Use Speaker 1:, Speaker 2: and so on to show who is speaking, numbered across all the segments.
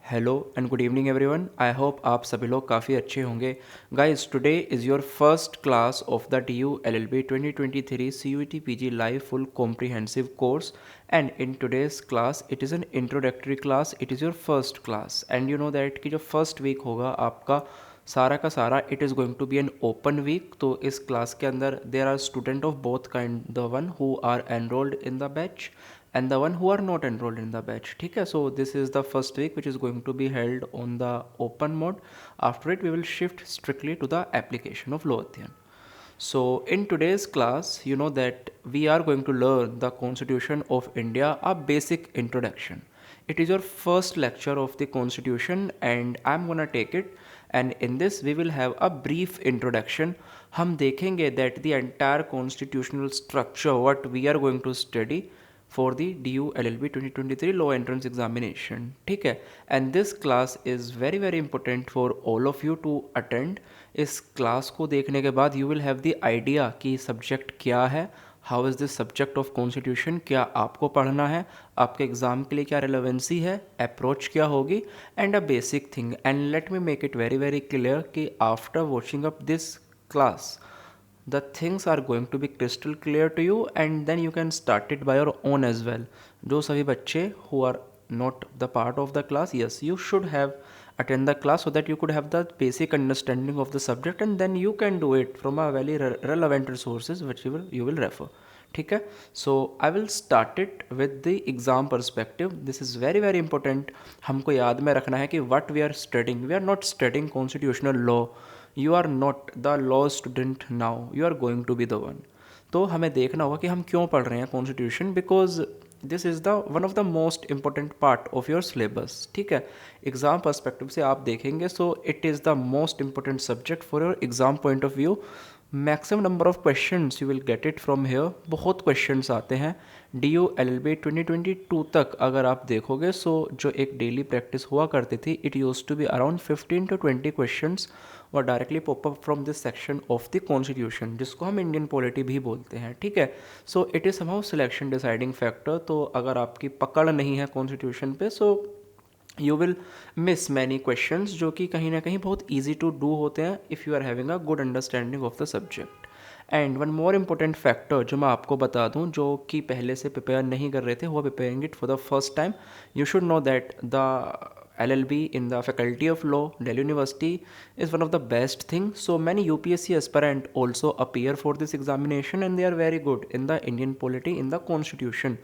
Speaker 1: Hello and good evening everyone. I hope आप सभी लोग काफ़ी अच्छे होंगे। Guys, today is your first class of the DU LLB 2023 CUET PG Live Full Comprehensive Course, and in today's class it is an introductory class. It is your first class and you know that कि जो first week होगा आपका सारा का सारा it is going to be an open week. तो इस class के अंदर there are student of both kind, the one who are enrolled in the batch and the one who are not enrolled in the batch. ठीक है, so this is the first week which is going to be held on the open mode. After it we will shift strictly to the application of Low Aध्ययन. So in today's class, you know that we are going to learn the Constitution of India, a basic introduction. It is your first lecture of the Constitution and I'm gonna take it, and in this we will have a brief introduction. हम देखेंगे that the entire constitutional structure what we are going to study for the DU-LLB 2023 Law Entrance Examination. ठीक है, and this class is very very important for all of you to attend. इस class को देखने के बाद you will have the idea कि subject क्या है, how is this subject of constitution, क्या आपको पढ़ना है, आपके एग्ज़ाम के लिए क्या रेलेवेंसी है, अप्रोच क्या होगी, and a basic thing. And let me make it very very clear कि after watching up this class the things are going to be crystal clear to you and then you can start it by your own as well. जो सभी बच्चे who are not the part of the class, yes, you should have attend the class so that you could have the basic understanding of the subject and then you can do it from a very relevant resources which you will refer. ठीक है, so I will start it with the exam perspective. This is very very important. हमको याद में रखना है कि what we are studying, we are not studying constitutional law. You are not the law student now, you are going to be the one. तो हमें देखना होगा कि हम क्यों पढ़ रहे हैं constitution, because this is the one of the most important part of your syllabus. ठीक है, एग्ज़ाम पर्सपेक्टिव से आप देखेंगे सो it is the most important subject for your exam point of view. Maximum number of questions you will get it from here. बहुत questions आते हैं DU-LLB 2022 तक. अगर आप देखोगे सो जो एक डेली प्रैक्टिस हुआ करती थी, it use to be around 15 to 20 questions और directly pop up from this section of the constitution, जिसको हम इंडियन पॉलिटी भी बोलते हैं. ठीक है, so it is somehow selection deciding factor. तो अगर आपकी पकड़ नहीं है कॉन्स्टिट्यूशन पे so you will miss many questions जो कि कहीं ना कहीं बहुत ईजी टू डू होते हैं if you are having a good understanding of the subject. And one more important factor जो मैं आपको बता दूं, जो कि पहले से प्रिपेयर नहीं कर रहे थे, वो preparing it for the first time, you should know that the LLB in the Faculty of Law, Delhi University is one of the best things. So many UPSC aspirant also appear for this examination and they are very good in the Indian polity, in the constitution.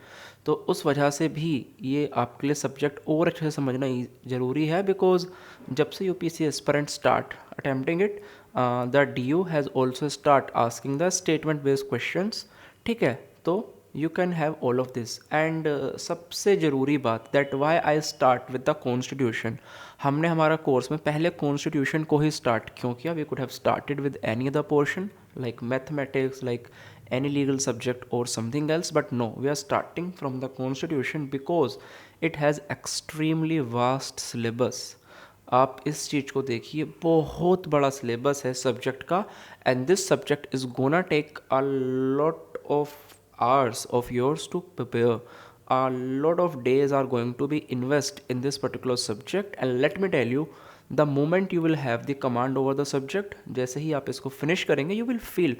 Speaker 1: तो उस वजह से भी ये आपके लिए subject और अच्छे से समझना ज़रूरी है, बिकॉज जब से UPSC aspirant start attempting it, the DU has also start asking the statement based questions. ठीक है, तो you can have all of this. And सबसे ज़रूरी बात that why I start with the constitution. हमने हमारा कोर्स में पहले कॉन्स्टिट्यूशन को ही स्टार्ट क्यों किया? We could have started with any other portion like mathematics, like any legal subject or something else, but no, we are starting from the constitution because it has extremely vast syllabus. आप इस चीज़ को देखिए, बहुत बड़ा syllabus है subject का, and this subject is gonna take a lot of hours of yours to prepare. A lot of days are going to be invest in this particular subject, and let me tell you, the moment you will have the command over the subject, जैसे ही आप इसको finish करेंगे, you will feel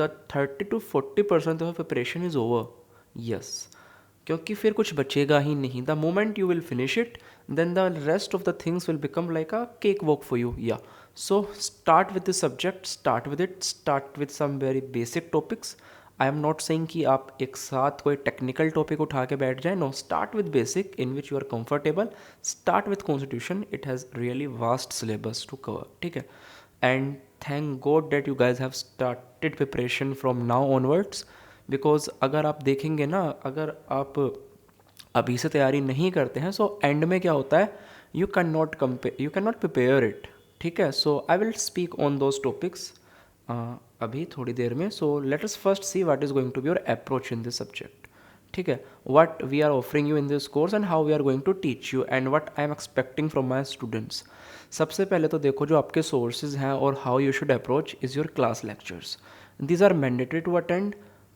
Speaker 1: the 30 to 40% of preparation is over. Yes, क्योंकि फिर कुछ बचेगा ही नहीं. The moment you will finish it, then the rest of the things will become like a cakewalk for you. Yeah, so start with the subject, start with it, start with some very basic topics. I am not saying कि आप एक साथ कोई technical topic उठा के बैठ जाए. No, start with basic in which you are comfortable. Start with constitution, it has really vast syllabus to cover. ठीक है, and thank god that you guys have started preparation from now onwards. Because अगर आप देखेंगे ना, अगर आप अभी से तैयारी नहीं करते हैं सो एंड में क्या होता है, you can not prepare it. ठीक है, so I will speak on those topics अभी थोड़ी देर में. So let us first see what is going to be your approach in this subject. ठीक है, what we are offering you in this course and how we are going to teach you and what I am expecting from my students. सबसे पहले तो देखो जो आपके sources हैं और how you should approach is your class lectures. These are mandatory to attend.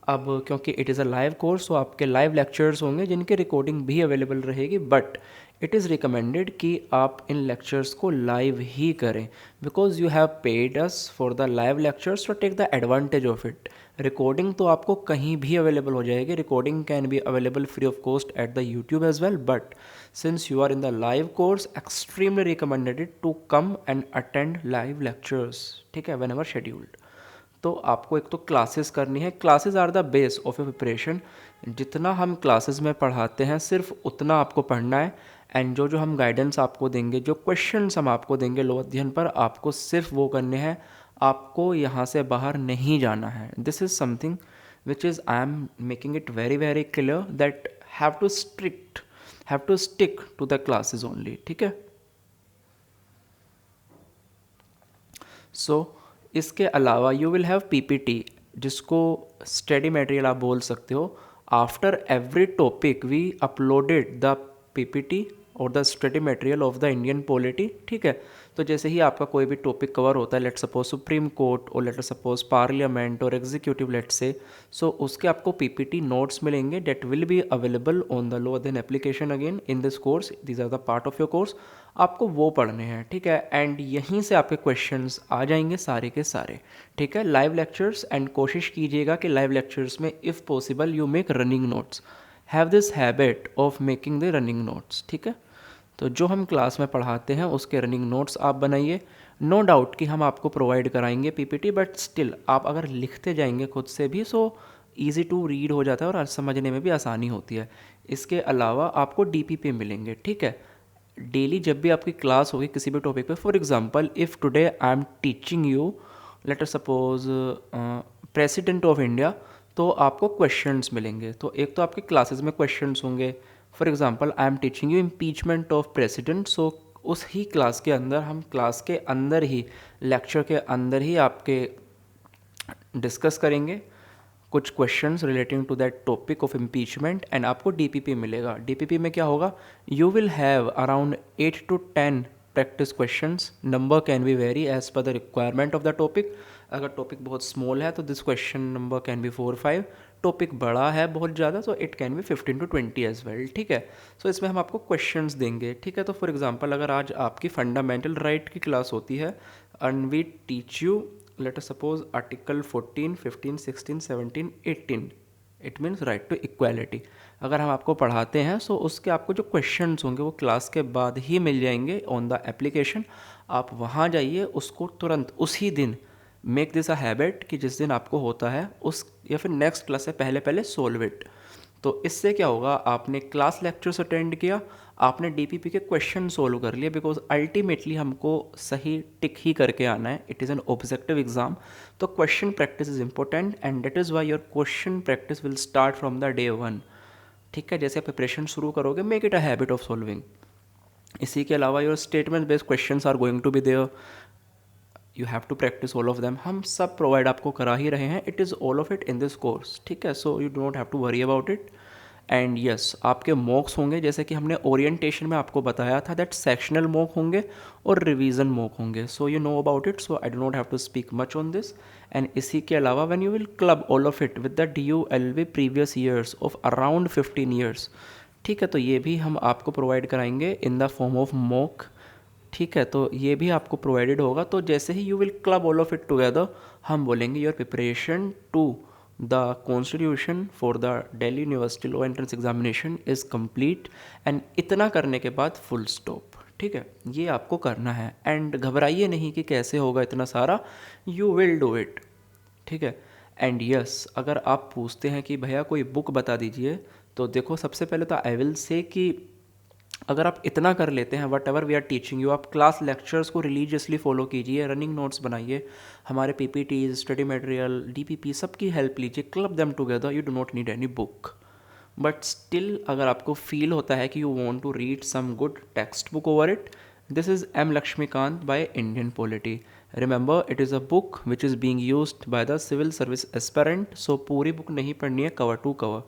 Speaker 1: अब क्योंकि it is a live course, तो आपके लाइव लेक्चर्स होंगे जिनके रिकॉर्डिंग भी अवेलेबल रहेगी, बट इट इज़ रिकमेंडेड कि आप इन लेक्चर्स को लाइव ही करें, because you have paid us for the live lectures, तो take the advantage of it. Recording तो आपको कहीं भी अवेलेबल हो जाएगी, recording can be available free of cost at the YouTube as well, but since you are in the live course, extremely recommended to come and attend live lectures, ठीक है, when ever scheduled. तो आपको एक तो classes करनी है, classes are the base of your preparation. जितना हम क्लासेस में पढ़ाते हैं सिर्फ उतना आपको पढ़ना है, एंड जो जो हम गाइडेंस आपको देंगे, जो क्वेश्चंस हम आपको देंगे लो अध्ययन पर, आपको सिर्फ वो करने हैं, आपको यहाँ से बाहर नहीं जाना है। This is something which is I am making it very very clear that have to stick to the classes only, ठीक है। सो इसके अलावा यू विल हैव पीपीटी, जिसको स्टडी मटेरियल आप बोल सकते हो। After every topic we uploaded the PPT और the study material of the Indian polity, ठीक है। तो जैसे ही आपका कोई भी टॉपिक कवर होता है, लेट सपोज सुप्रीम कोर्ट और लेट सपोज पार्लियामेंट और एग्जीक्यूटिव लेट से, सो उसके आपको पीपीटी नोट्स मिलेंगे that will be available on the law Adhyayan application again in this course, these are the part of your course. आपको वो पढ़ने हैं, ठीक है, एंड यहीं से आपके क्वेश्चंस आ जाएंगे सारे के सारे, ठीक है। लाइव लेक्चर्स, एंड कोशिश कीजिएगा कि लाइव लेक्चर्स में if possible you make running notes, have this habit of making the running notes, ठीक है। तो जो हम क्लास में पढ़ाते हैं उसके रनिंग नोट्स आप बनाइए। नो डाउट कि हम आपको प्रोवाइड कराएंगे पीपीटी, बट स्टिल आप अगर लिखते जाएंगे खुद से भी, सो ईजी टू रीड हो जाता है और समझने में भी आसानी होती है। इसके अलावा आपको डीपीपी मिलेंगे, ठीक है। डेली जब भी आपकी क्लास होगी किसी भी टॉपिक पे, for example if today I am teaching you let us suppose president of India, तो आपको क्वेश्चंस मिलेंगे। तो एक तो आपके क्लासेस में क्वेश्चंस होंगे, for example I am teaching you impeachment of president, so उस ही क्लास के अंदर हम क्लास के अंदर ही लेक्चर के अंदर ही आपके डिस्कस करेंगे कुछ questions relating to that topic of impeachment, and आपको डीपीपी मिलेगा। डीपीपी में क्या होगा, you will have around 8 to 10 practice questions, number can be very as per the requirement of the topic. अगर टॉपिक बहुत स्मॉल है तो this question number can be 4-5, topic बड़ा है बहुत ज़्यादा तो it can be 15 to 20 as well, ठीक है। सो इसमें हम आपको क्वेश्चंस देंगे, ठीक है। तो फॉर एग्जांपल अगर आज आपकी फंडामेंटल राइट की क्लास होती है and we teach you let us suppose article 14, 15, 16, 17, 18, it means right to equality. अगर हम आपको पढ़ाते हैं सो उसके आपको जो क्वेश्चंस होंगे वो क्लास के बाद ही मिल जाएंगे ऑन द एप्लीकेशन। आप वहाँ जाइए, उसको तुरंत उसी दिन मेक दिस अ हैबिट कि जिस दिन आपको होता है उस या फिर नेक्स्ट क्लास से पहले पहले सोल्व इट। तो इससे क्या होगा, आपने क्लास लेक्चर्स अटेंड किया, आपने डीपीपी के क्वेश्चन सोल्व कर लिए, बिकॉज अल्टीमेटली हमको सही टिक ही करके आना है, it is an objective exam. तो question practice is important and that is why your question practice will start from the day 1, ठीक है। जैसे आप प्रिपरेशन शुरू करोगे, make it a habit of solving. इसी के अलावा your statement based questions are going to be there, you have to practice all of them. हम सब प्रोवाइड आपको करा ही रहे हैं, it is all of it in this course, ठीक है। So you do not have to worry about it. And yes, आपके मॉक्स होंगे, जैसे कि हमने ओरिएंटेशन में आपको बताया था दैट सेक्शनल मॉक होंगे और रिवीजन मॉक होंगे। So you know about it, so I do not have to speak much on this. And इसी के अलावा when you will club all of it with the DULV previous years of around 15 years, ठीक है, तो ये भी हम आपको प्रोवाइड कराएंगे in the form of mock, ठीक है। तो ये भी आपको प्रोवाइडेड होगा। तो जैसे ही you will club all of it together, हम बोलेंगे your preparation to the constitution for the Delhi university law entrance examination is complete, and इतना करने के बाद फुल स्टॉप, ठीक है। ये आपको करना है एंड घबराइए नहीं कि कैसे होगा इतना सारा, यू विल डू इट, ठीक है। एंड यस, अगर आप पूछते हैं कि भैया कोई बुक बता दीजिए, तो देखो सबसे पहले तो आई विल से कि अगर आप इतना कर लेते हैं, whatever we are teaching you, आप क्लास लेक्चर्स को रिलीजियसली फॉलो कीजिए, रनिंग नोट्स बनाइए, हमारे पीपीटीज, स्टडी मटेरियल, डीपीपी सबकी हेल्प लीजिए, club them together, you do not need any book. But still अगर आपको फील होता है कि you want to read some good text book over it, this is M. Laxmikanth by Indian polity. Remember it is a book which is being use by the civil service aspirant, so पूरी book नहीं पढ़नी है cover to cover,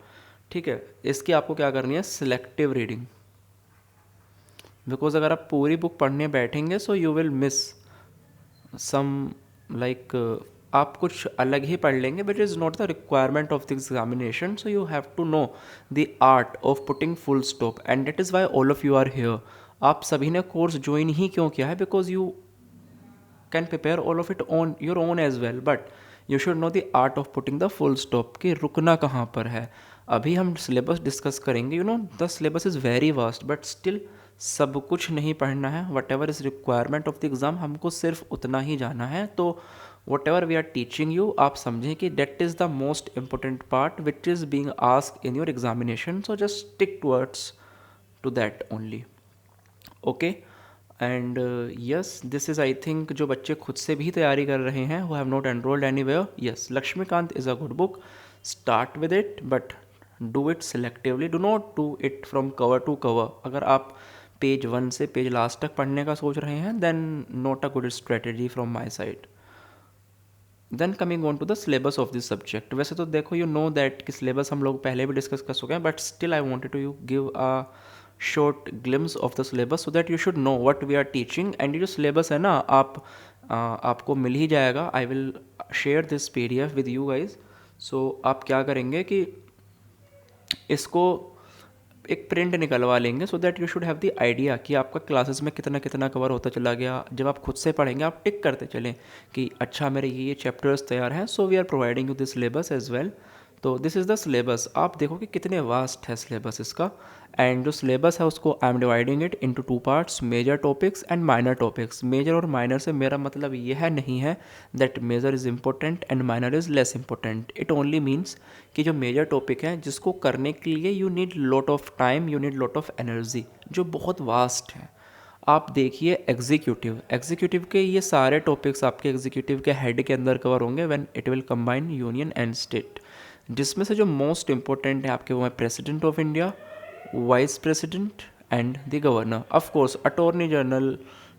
Speaker 1: ठीक है। इसकी आपको क्या करनी है, सिलेक्टिव रीडिंग, बिकॉज अगर आप पूरी बुक पढ़ने बैठेंगे so you will miss some like आप कुछ अलग ही पढ़ लेंगे, which is not the requirement of the examination. So you have to know the art of putting full stop, and that is why all of you are here. आप सभी ने course join ही क्यों किया है? Because you can prepare all of it on your own as well, but you should know the art of putting the full stop, कि रुकना कहाँ पर है. अभी हम सिलेबस डिस्कस करेंगे. You know the syllabus is very vast, but still सब कुछ नहीं पढ़ना है. Whatever is requirement of the exam, हमको सिर्फ उतना ही जाना है. तो whatever we are teaching you, आप समझें कि that is the most important part which is being ask in your examination. So just stick towards to that only. Okay. And yes, this is I think जो बच्चे खुद से भी तैयारी कर रहे हैं, who have not enrolled anywhere, yes, Laxmikanth is a good book. Start with it, but do it selectively. Do not do it from cover to cover. अगर आप पेज 1 से पेज लास्ट तक पढ़ने का सोच रहे हैं, then not a good strategy from my side. Then coming on to the syllabus of this subject. वैसे तो देखो, यू नो दैट कि सिलेबस हम लोग पहले भी डिस्कस कर चुके हैं, but still I wanted to you give a short glimpse of the syllabus so that you should know what we are teaching. And ये जो सिलेबस है ना, आपको मिल ही जाएगा. I will share this PDF with you guys. So आप क्या करेंगे कि इसको एक प्रिंट निकलवा लेंगे, so that you should have the idea कि आपका क्लासेस में कितना कितना कवर होता चला गया. जब आप खुद से पढ़ेंगे, आप टिक करते चलें कि अच्छा मेरे ये चैप्टर्स तैयार हैं. So we are providing you this syllabus as well. तो दिस इज़ द सिलेबस. आप देखो कि कितने वास्ट है सिलेबस इसका. एंड जो सिलेबस है उसको I am dividing it into 2 parts, major topics and minor topics. Major और माइनर से मेरा मतलब यह नहीं है that major is important and minor is less important. It only means कि जो मेजर टॉपिक है, जिसको करने के लिए you need lot of time, you need lot of energy, जो बहुत वास्ट है. आप देखिए एग्जीक्यूटिव के ये सारे टॉपिक्स आपके एग्जीक्यूटिव के हेड के अंदर कवर होंगे when it will combine union and state. जिसमें से जो मोस्ट इंपॉर्टेंट है आपके, वो है president of India, vice president and the governor. Of course attorney general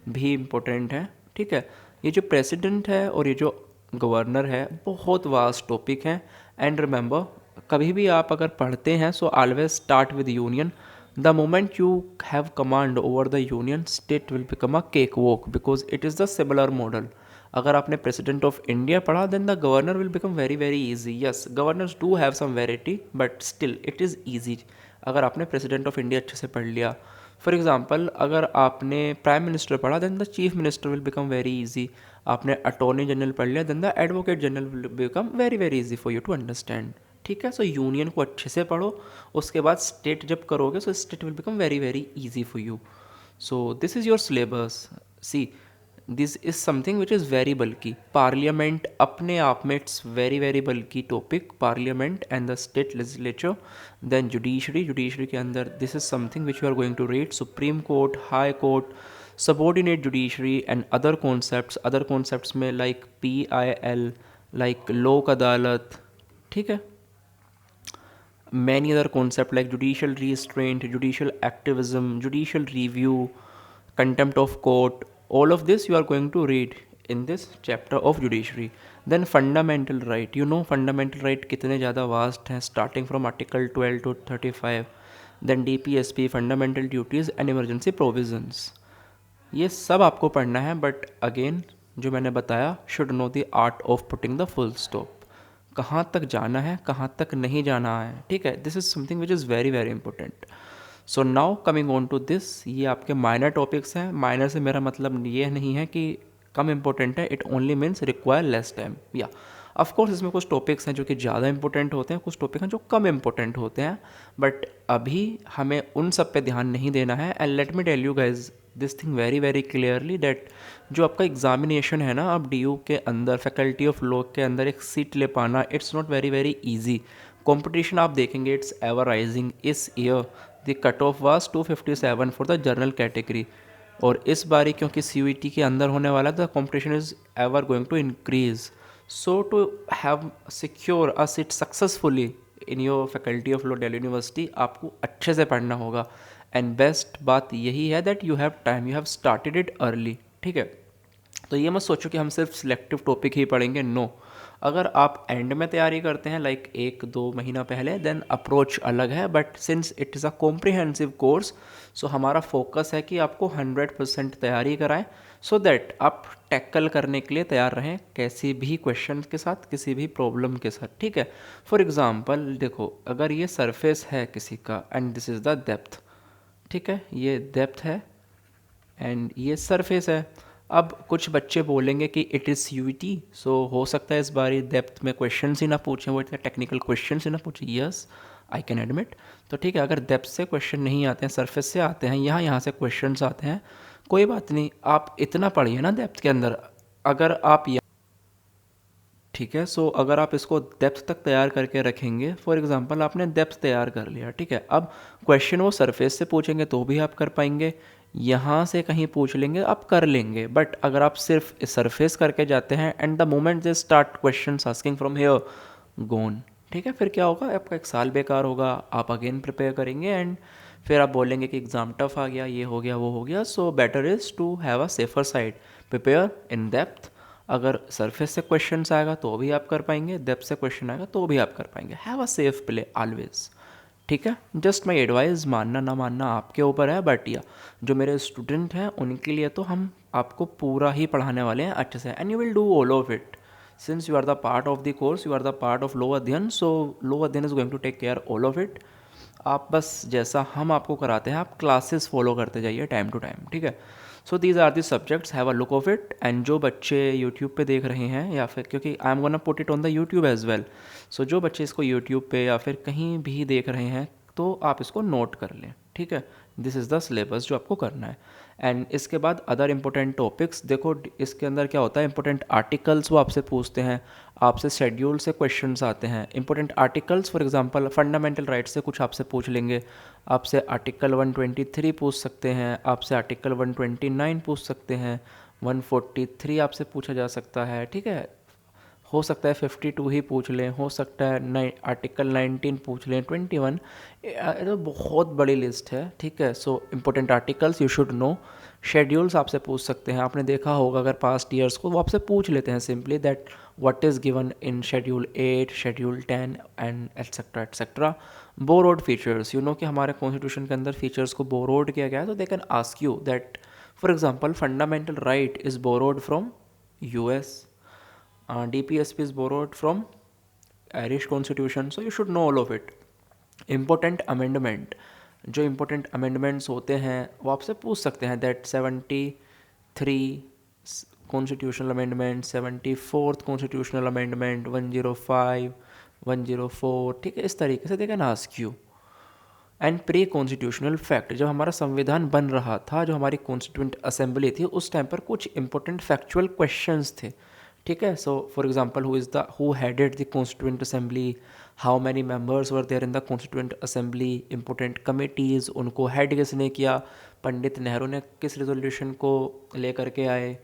Speaker 1: भी इम्पोर्टेंट है. ठीक है, ये जो प्रेसिडेंट है और ये जो गवर्नर है, बहुत वास्ट टॉपिक है. एंड रिमेंबर, कभी भी आप अगर पढ़ते हैं, so always start with union. The moment you have command over the union, state will become a cake walk, because it is the similar model. अगर आपने प्रेसिडेंट ऑफ इंडिया पढ़ा, then the governor will become very very easy. Yes, governors do have some variety, but still it is easy अगर आपने president of India अच्छे से पढ़ लिया. For example, अगर आपने प्राइम मिनिस्टर पढ़ा, then the chief minister will become very easy. आपने अटॉर्नी जनरल पढ़ लिया, then the advocate general will become very very easy for you to understand. ठीक है, सो यूनियन को अच्छे से पढ़ो. उसके बाद स्टेट जब करोगे, so state will become very very easy for you. So this is your syllabus. See, this is something which is very bulky. Parliament अपने आप में it's very very bulky topic, parliament and the state legislature. Then judiciary के अंदर this is something which you are going to read. Supreme court, high court, subordinate judiciary and other concepts में like PIL, like Lok Adalat. ठीक है, many other concepts like judicial restraint, judicial activism, judicial review, contempt of court. All of this you are going to read in this chapter of judiciary. Then fundamental right. You know fundamental right कितने ज़्यादा vast हैं, starting from article 12 to 35. Then DPSP, fundamental duties and emergency provisions. ये सब आपको पढ़ना है, but again जो मैंने बताया, should know the art of putting the full stop. कहाँ तक जाना है, कहाँ तक नहीं जाना है. ठीक है, this is something which is very very important. So now coming on to this, ये आपके माइनर टॉपिक्स हैं. माइनर से मेरा मतलब ये नहीं है कि कम इंपॉर्टेंट है, it only means require less time. या ऑफकोर्स इसमें कुछ टॉपिक्स हैं जो कि ज़्यादा इंपॉर्टेंट होते हैं, कुछ टॉपिक हैं जो कम इंपॉर्टेंट होते हैं, बट अभी हमें उन सब पे ध्यान नहीं देना है. And let me tell you guys this thing very very clearly that जो आपका एग्जामिनेशन है ना, आप DU के अंदर, फैकल्टी ऑफ लॉ के अंदर एक सीट ले पाना, it's not very very easy. Competition आप देखेंगे, इट्स एवर राइजिंग. इस year the cut off was 257 for the general category, और इस बारी क्योंकि CUET के अंदर होने वाला, the competition is ever going to increase. So to have secure a seat successfully in your faculty of law Delhi University, आपको अच्छे से पढ़ना होगा. एंड बेस्ट बात यही है that you have time, you have started it early. ठीक है, तो ये मत सोचो कि हम सिर्फ सिलेक्टिव टॉपिक ही पढ़ेंगे. नो, अगर आप एंड में तैयारी करते हैं लाइक 1-2 महीना पहले, देन अप्रोच अलग है. But since it is a comprehensive course, so हमारा फोकस है कि आपको 100% तैयारी कराएं. सो दैट आप टैकल करने के लिए तैयार रहें कैसी भी क्वेश्चन के साथ, किसी भी प्रॉब्लम के साथ, ठीक है। फॉर एग्जांपल देखो, अगर ये सरफेस है किसी का and this is the depth, ठीक है, ये डेप्थ है एंड ये सरफेस है। अब कुछ बच्चे बोलेंगे कि इट इज़ CUET, सो हो सकता है इस बारी डेप्थ में क्वेश्चन ही ना पूछें, वो इतने टेक्निकल क्वेश्चन ही ना पूछें। Yes, I can admit. तो ठीक है, अगर डेप्थ से क्वेश्चन नहीं आते हैं, सरफेस से आते हैं, यहाँ से क्वेश्चन आते हैं, कोई बात नहीं, आप इतना पढ़िए ना डेप्थ के अंदर। अगर आप, ठीक है, सो अगर आप इसको डेप्थ तक तैयार करके रखेंगे, फॉर एग्जांपल आपने डेप्थ तैयार कर लिया, ठीक है, अब क्वेश्चन वो सरफेस से पूछेंगे तो भी आप कर पाएंगे, यहाँ से कहीं पूछ लेंगे आप कर लेंगे। बट अगर आप सिर्फ सरफेस करके जाते हैं and the moment they start question asking from here, gone, ठीक है, फिर क्या होगा, आपका एक साल बेकार होगा। आप अगेन प्रिपेयर करेंगे एंड फिर आप बोलेंगे कि एग्ज़ाम टफ आ गया, ये हो गया, वो हो गया। So better is to have a safer side, prepare in depth. अगर सरफेस से क्वेश्चन आएगा तो भी आप कर पाएंगे, डेप्थ से क्वेश्चन आएगा तो भी आप कर पाएंगे। Have a safe play always, ठीक है। जस्ट माई एडवाइस, मानना ना मानना आपके ऊपर है, बट या जो मेरे स्टूडेंट हैं उनके लिए तो हम आपको पूरा ही पढ़ाने वाले हैं अच्छे से, and you will do all of it since you are the part of the course, you are the part of law Adhyayan, so law Adhyayan is going to take care all of it. आप बस जैसा हम आपको कराते हैं आप classes follow करते जाइए टाइम टू टाइम, ठीक है। So these are the subjects, have a look of it. And जो बच्चे यूट्यूब पे देख रहे हैं या फिर, क्योंकि I am gonna put it on the YouTube as well, so जो बच्चे इसको यूट्यूब पे या फिर कहीं भी देख रहे हैं तो आप इसको नोट कर लें, ठीक है। दिस इज़ द सिलेबस जो आपको करना है। एंड इसके बाद अदर इंपॉर्टेंट टॉपिक्स देखो, इसके अंदर क्या होता है, इंपॉर्टेंट आर्टिकल्स वो आपसे पूछते हैं, आपसे शेड्यूल से क्वेश्चंस आते हैं। Important articles for example fundamental rights से कुछ आपसे पूछ लेंगे, आपसे आर्टिकल 123 पूछ सकते हैं, आपसे आर्टिकल 129 पूछ सकते हैं, 143 आपसे पूछा जा सकता है, ठीक है। हो सकता है 52 ही पूछ लें, हो सकता है आर्टिकल 19 पूछ लें, 21, ये तो बहुत बड़ी लिस्ट है, ठीक है। So important articles you should no. Schedules आपसे पूछ सकते हैं, आपने देखा होगा अगर पास्ट ईयर्स को, वो आपसे पूछ लेते हैं simply that what is given in schedule 8, schedule 10 and etcetera etcetera. Borrowed features, you know कि हमारे कॉन्स्टिट्यूशन के अंदर फीचर्स को बोरोड किया गया है, तो they can ask you that for example fundamental right is borrowed from US, DPSP is borrowed from Irish Constitution, so you should know all of it. Important amendment, जो important amendments होते हैं वो आपसे पूछ सकते हैं that 73 constitutional amendment, 74th constitutional amendment, 105, 104, ठीक है, इस तरीके से they can ask you. And pre constitutional fact, जब हमारा संविधान बन रहा था, जो हमारी कॉन्स्टिट्यूंट असेंबली थी, उस टाइम पर कुछ इंपॉर्टेंट फैक्चुअल क्वेश्चंस थे, ठीक है। So for example who headed the constituent assembly, how many members were there in the constituent assembly, important committees उनको हेड किसने किया, पंडित नेहरू ने किस रेजोल्यूशन को लेकर के आए,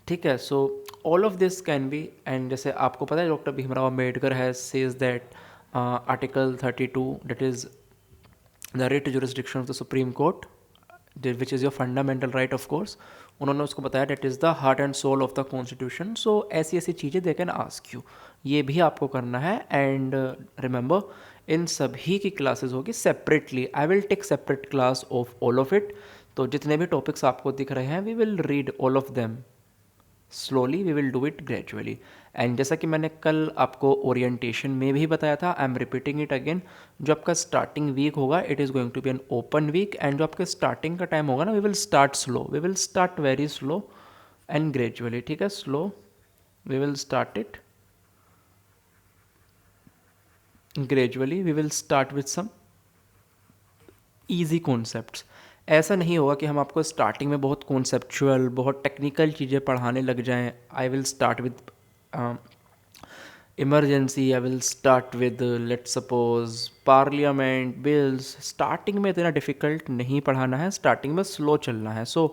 Speaker 1: ठीक है। So all of this can be, and जैसे आपको पता है doctor Bhimrao Ambedkar has says that article 32 that is the writ jurisdiction of the supreme court which is your fundamental right of course, उन्होंने उसको बताया that is the heart and soul of the constitution. So ऐसी ऐसी चीज़ें they can ask you, ये भी आपको करना है। एंड रिमेंबर इन सभी की क्लासेस होगी separately, I will take separate class of all of it. तो जितने भी टॉपिक्स आपको दिख रहे हैं we will read all of them slowly, we will do it gradually. And जैसा कि मैंने कल आपको ओरिएंटेशन में भी बताया था, I am repeating it again, जो आपका स्टार्टिंग वीक होगा it is going to be an open week, and जो आपके स्टार्टिंग का टाइम होगा ना, we will start slow, we will start very slow and gradually, ठीक है। Slow, we will start it gradually, we will start with some easy concepts. ऐसा नहीं होगा कि हम आपको स्टार्टिंग में बहुत कॉन्सेप्चुअल, बहुत टेक्निकल चीज़ें पढ़ाने लग जाएं। I will start with emergency, I will start with let's suppose parliament bills. Starting में इतना डिफ़िकल्ट नहीं पढ़ाना है, स्टार्टिंग में स्लो चलना है। So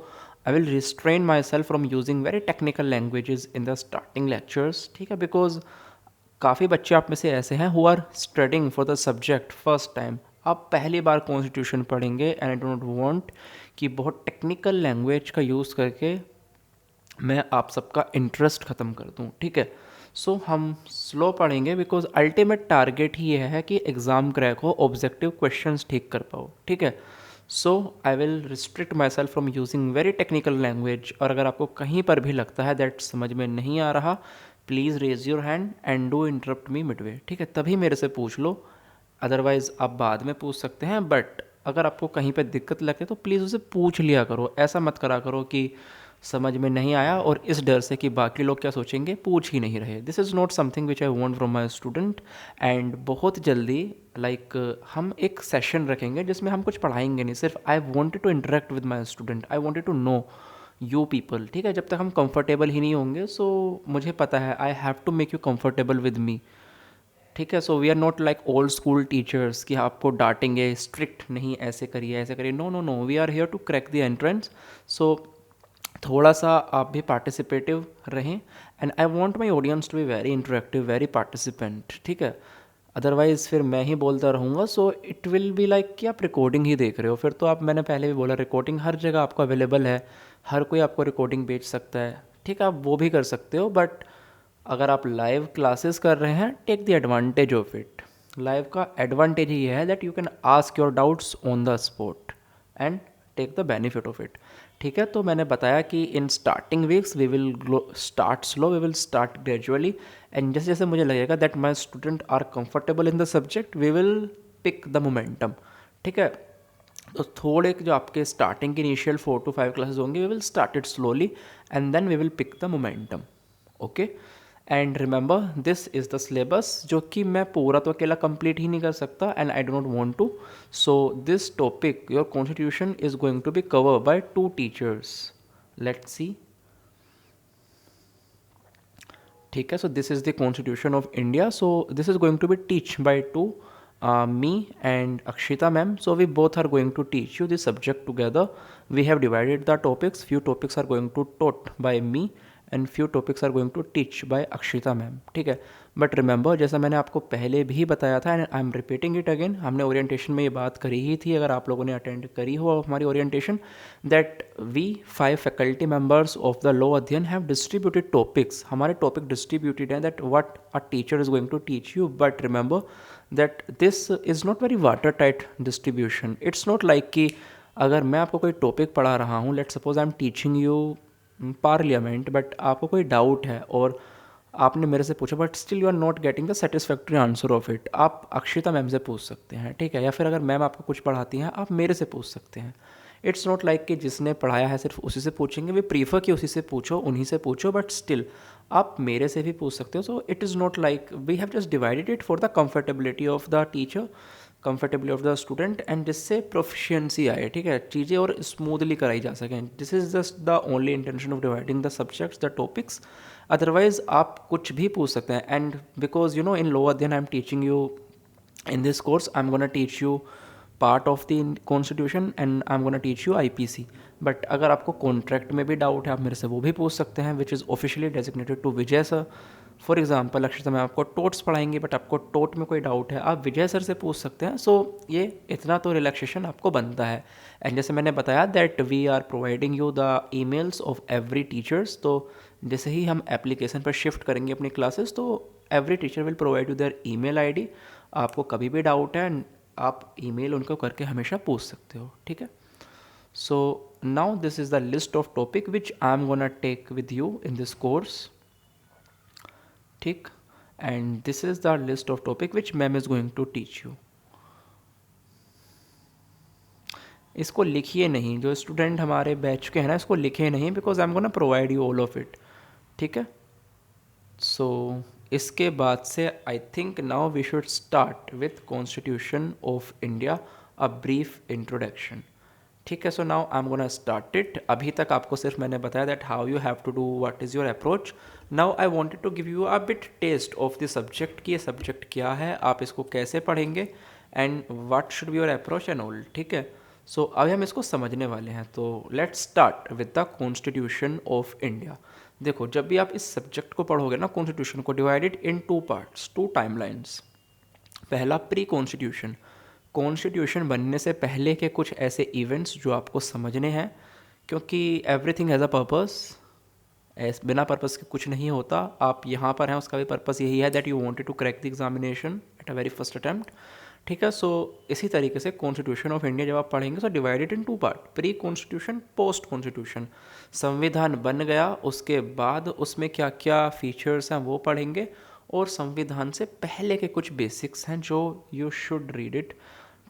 Speaker 1: I will restrain myself from using very technical languages in the starting lectures, ठीक है। बिकॉज काफ़ी बच्चे आप में से ऐसे हैं who are studying for the subject first time, आप पहली बार कॉन्स्टिट्यूशन पढ़ेंगे, एंड आई डोंट वांट कि बहुत टेक्निकल लैंग्वेज का यूज़ करके मैं आप सबका इंटरेस्ट ख़त्म कर दूं, ठीक है। सो हम स्लो पढ़ेंगे बिकॉज अल्टीमेट टारगेट ही यह है कि एग्ज़ाम क्रैक हो, ऑब्जेक्टिव क्वेश्चंस ठीक कर पाओ, ठीक है। So I will restrict myself from using very technical language, और अगर आपको कहीं पर भी लगता है दैट समझ में नहीं आ रहा, please raise your hand and do interrupt me midway, ठीक है, तभी मेरे से पूछ लो। अदरवाइज़ आप बाद में पूछ सकते हैं, बट अगर आपको कहीं पर दिक्कत लगे तो प्लीज़ उसे पूछ लिया करो। ऐसा मत करा करो कि समझ में नहीं आया और इस डर से कि बाकी लोग क्या सोचेंगे पूछ ही नहीं रहे। This is not something which I want from my student. And बहुत जल्दी हम एक सेशन रखेंगे जिसमें हम कुछ पढ़ाएंगे नहीं, सिर्फ I wanted to interact with my student, I wanted to know you people, ठीक है। जब तक हम कंफर्टेबल ही नहीं होंगे, सो मुझे पता है I have to make you comfortable with me, ठीक है। So we are not like old school teachers कि आपको डांटेंगे स्ट्रिक्ट, नहीं ऐसे करिए ऐसे करिए, no no no, we are here to crack the entrance. So थोड़ा सा आप भी पार्टिसिपेटिव रहें, and I want my audience to be very interactive, very participant, ठीक है। अदरवाइज़ फिर मैं ही बोलता रहूँगा, so it will be like कि आप रिकॉर्डिंग ही देख रहे हो, फिर तो आप, मैंने पहले भी बोला, रिकॉर्डिंग हर जगह आपको अवेलेबल है, हर कोई आपको रिकॉर्डिंग बेच सकता है, ठीक है, आप वो भी कर सकते हो। बट अगर आप लाइव क्लासेस कर रहे हैं, take the advantage of it. Live का एडवांटेज ये है that you can ask your doubts on the spot and take the benefit of it, ठीक है। तो मैंने बताया कि in starting weeks we will start slow, we will start gradually, and जैसे जैसे मुझे लगेगा that my student are comfortable in the subject, we will pick the momentum, ठीक है। तो थोड़े जो आपके स्टार्टिंग के इनिशियल 4 to 5 क्लासेस होंगे, we will start it slowly and then we will pick the momentum, okay. And remember this is the syllabus, जो कि मैं पूरा तो अकेला कंप्लीट ही नहीं कर सकता, and I do not want to. So this topic, your constitution, is going to be cover by 2 teachers। Let's see, ठीक है। So this is the constitution of India, so this is going to be teach by 2, me and Akshita ma'am. So we both are going to teach you this subject together. We have divided the topics. Few topics are going to taught by me and few topics are going to teach by Akshita ma'am, ठीक है। But remember, जैसा मैंने आपको पहले भी बताया था, and I am repeating it again, हमने ओरिएंटेशन में ये बात करी ही थी, अगर आप लोगों ने अटेंड करी हो हमारी orientation, that we 5 faculty members of the law अध्ययन हैव डिस्ट्रीब्यूटेड टॉपिक्स। हमारे टॉपिक डिस्ट्रीब्यूटेड हैं, that what a teacher is going to teach you. But remember that this is not very water tight distribution. It's not like कि अगर मैं आपको कोई topic पढ़ा रहा हूँ, let suppose I am teaching you parliament, but आपको कोई डाउट है और आपने मेरे से पूछा, but still you are not getting the satisfactory answer of it, आप अक्षिता मैम से पूछ सकते हैं, ठीक है। या फिर अगर मैम आपको कुछ पढ़ाती हैं, आप मेरे से पूछ सकते हैं। इट्स नॉट लाइक कि जिसने पढ़ाया है सिर्फ उसी से पूछेंगे, वे प्रीफर कि उसी से पूछो, उन्हीं से पूछो, बट स्टिल आप मेरे से भी पूछ सकते हो। So it is not like, we have just divided it for the comfortability of the teacher, comfortability of the student, and जिससे प्रोफिशिएंसी आए, ठीक है, चीज़ें और स्मूथली कराई जा सकें। This is just the only intention of dividing the subjects, the topics. Otherwise आप कुछ भी पूछ सकते हैं, and because you know in Lo Adhyayan I am teaching you, in this course I'm going to teach you part of the constitution and I'm going to teach you IPC। But अगर आपको contract में भी डाउट है, आप मेरे से वो भी पूछ सकते हैं, which is officially designated to Vijay sir. For example, अक्षर मैं आपको टोट्स पढ़ाएंगे, बट आपको टोट में कोई डाउट है, आप विजय सर से पूछ सकते हैं। सो ये इतना तो रिलैक्सेशन आपको बनता है। एंड जैसे मैंने बताया that we are providing you the emails of every teachers, तो जैसे ही हम एप्लीकेशन पर शिफ्ट करेंगे अपनी क्लासेस, तो every teacher will provide you there email ID. आपको कभी भी डाउट है, आप ईमेल उनको करके हमेशा पूछ सकते हो, ठीक है। So now this is the list of topic which I am gonna take with you in this course, ठीक। And this is the list of topic which ma'am is going to teach you. इसको लिखिए नहीं, जो student हमारे batch के हैं ना, इसको लिखे नहीं, because I am gonna provide you all of it, ठीक है। सो इसके बाद से I think now we should start with constitution of India, a brief introduction, ठीक है। So now I am gonna start it. अभी तक आपको सिर्फ मैंने बताया that how you have to do, what is your approach. Now I wanted to give you a bit test of the subject, कि ये सब्जेक्ट क्या है, आप इसको कैसे पढ़ेंगे, and what should be your approach and all, ठीक है। सो अभी हम इसको समझने वाले हैं, तो let's start with the constitution of India. देखो, जब भी आप इस सब्जेक्ट को पढ़ोगे ना, कॉन्स्टिट्यूशन को, डिवाइडेड इन 2 पार्ट्स, 2 टाइमलाइंस। पहला प्री कॉन्स्टिट्यूशन, कॉन्स्टिट्यूशन बनने से पहले के कुछ ऐसे इवेंट्स जो आपको समझने हैं, क्योंकि एवरीथिंग हैज़ अ पर्पस, बिना पर्पस के कुछ नहीं होता। आप यहाँ पर हैं, उसका भी पर्पस यही है that you wanted to crack the examination at a very first attempt, ठीक है। सो इसी तरीके से कॉन्स्टिट्यूशन ऑफ इंडिया जब आप पढ़ेंगे तो divided in two part, pre constitution, post constitution. संविधान बन गया उसके बाद उसमें क्या क्या फीचर्स हैं वो पढ़ेंगे, और संविधान से पहले के कुछ बेसिक्स हैं जो you should read it.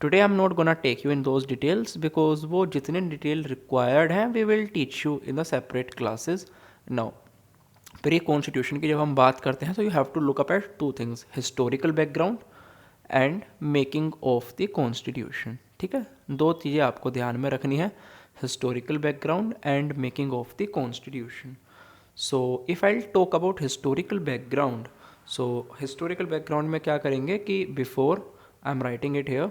Speaker 1: Today I am not gonna take you in those details because वो जितने डिटेल रिक्वायर्ड हैं we will teach you in the separate classes. Now pre constitution की जब हम बात करते हैं तो you have to look up at two things, historical background and making of the constitution. ठीक है, दो चीज़ें आपको ध्यान में रखनी है, historical background and making of the constitution. So if I talk about historical background, so historical background में क्या करेंगे कि before I am writing it here,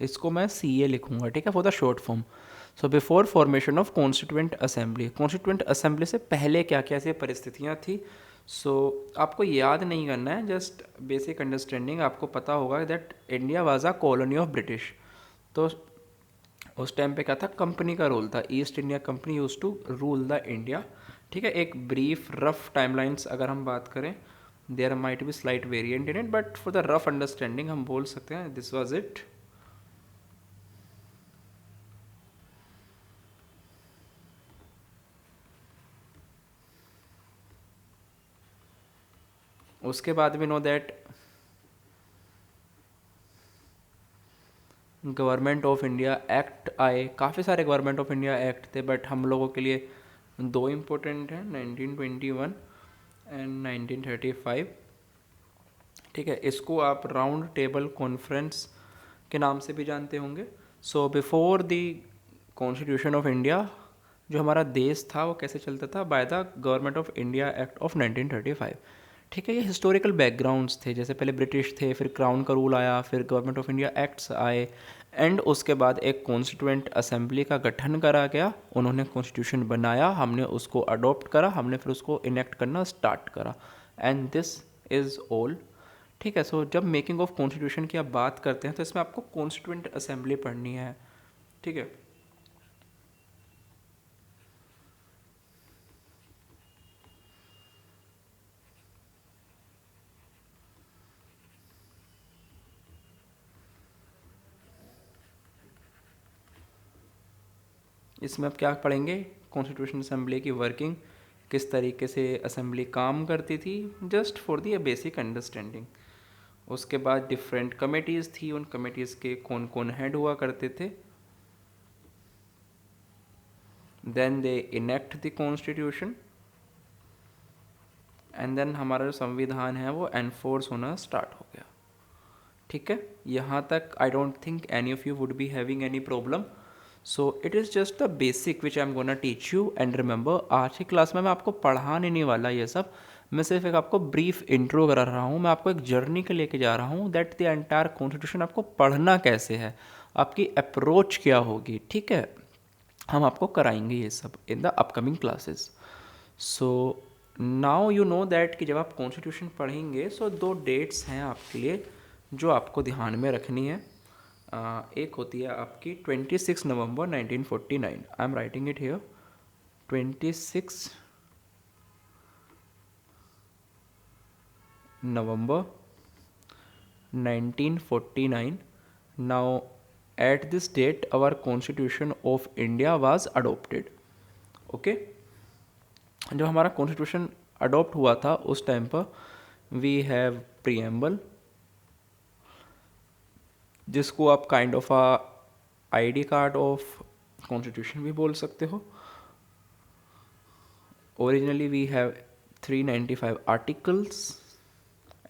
Speaker 1: इसको मैं सी ए लिखूंगा, ठीक है, for the short form. So before formation of constituent assembly, constituent assembly से पहले क्या क्या ऐसी परिस्थितियाँ थी। सो आपको याद नहीं करना है, जस्ट बेसिक अंडरस्टैंडिंग आपको पता होगा that India was a colony of British. तो उस टाइम पे क्या था, कंपनी का रोल था, East India company use to rule the India. ठीक है, एक ब्रीफ रफ टाइमलाइंस अगर हम बात करें, there might be slight variant in it, but for the rough understanding हम बोल सकते हैं दिस वाज इट। उसके बाद भी know that government of India act आए, काफ़ी सारे गवर्नमेंट ऑफ इंडिया एक्ट थे, बट हम लोगों के लिए दो इम्पोर्टेंट हैं, 1921 एंड 1935। ठीक है, इसको आप राउंड टेबल कॉन्फ्रेंस के नाम से भी जानते होंगे। So before the constitution of India जो हमारा देश था वो कैसे चलता था, by the government of India act of 1935। ठीक है, ये हिस्टोरिकल बैकग्राउंड्स थे, जैसे पहले ब्रिटिश थे, फिर क्राउन का रूल आया, फिर गवर्नमेंट ऑफ इंडिया एक्ट्स आए, एंड उसके बाद एक कॉन्स्टिट्यूएंट असेंबली का गठन करा गया, उन्होंने कॉन्स्टिट्यूशन बनाया, हमने उसको अडॉप्ट करा, हमने फिर उसको इनेक्ट करना स्टार्ट करा, एंड दिस इज़ ऑल। ठीक है, सो जब मेकिंग ऑफ कॉन्स्टिट्यूशन की आप बात करते हैं तो इसमें आपको कॉन्स्टिट्यूएंट असेंबली पढ़नी है। ठीक है, इसमें आप क्या पढ़ेंगे, कॉन्स्टिट्यूशन असेंबली की वर्किंग, किस तरीके से असेंबली काम करती थी, just for the basic understanding. उसके बाद डिफरेंट कमेटीज़ थी, उन कमेटीज़ के कौन कौन हेड हुआ करते थे, then they enact the constitution, and then हमारा जो संविधान है वो एनफोर्स होना स्टार्ट हो गया। ठीक है, यहाँ तक I don't think any of you would be having any problem. So it is just the basic which I am gonna teach you, and remember आज की क्लास में मैं आपको पढ़ाने नहीं वाला ये सब, मैं सिर्फ एक आपको ब्रीफ इंट्रो करा रहा हूँ, मैं आपको एक जर्नी के लेके जा रहा हूँ दैट द एंटायर कॉन्स्टिट्यूशन आपको पढ़ना कैसे है, आपकी अप्रोच क्या होगी। ठीक है, हम आपको कराएंगे ये सब in the upcoming classes. So now you know that कि जब आप कॉन्स्टिट्यूशन पढ़ेंगे सो दो डेट्स हैं आपके लिए जो आपको ध्यान में रखनी है। एक होती है आपकी 26 नवंबर 1949, I am writing it here, 26 November 1949। Now at this date our constitution of India was adopted। Okay, जब हमारा कॉन्स्टिट्यूशन अडॉप्ट हुआ था उस टाइम पर वी हैव प्रीएम्बल, जिसको आप kind of a ID card of constitution भी बोल सकते हो। Originally we have 395 articles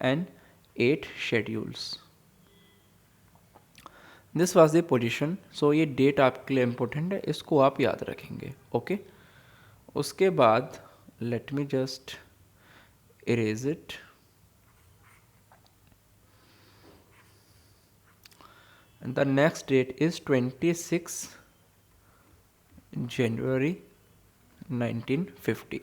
Speaker 1: and 8 schedules. This was the position. So ये डेट आपके लिए इम्पोर्टेंट है, इसको आप याद रखेंगे। ओके, उसके बाद let me just erase it. The next date is 26 January 1950।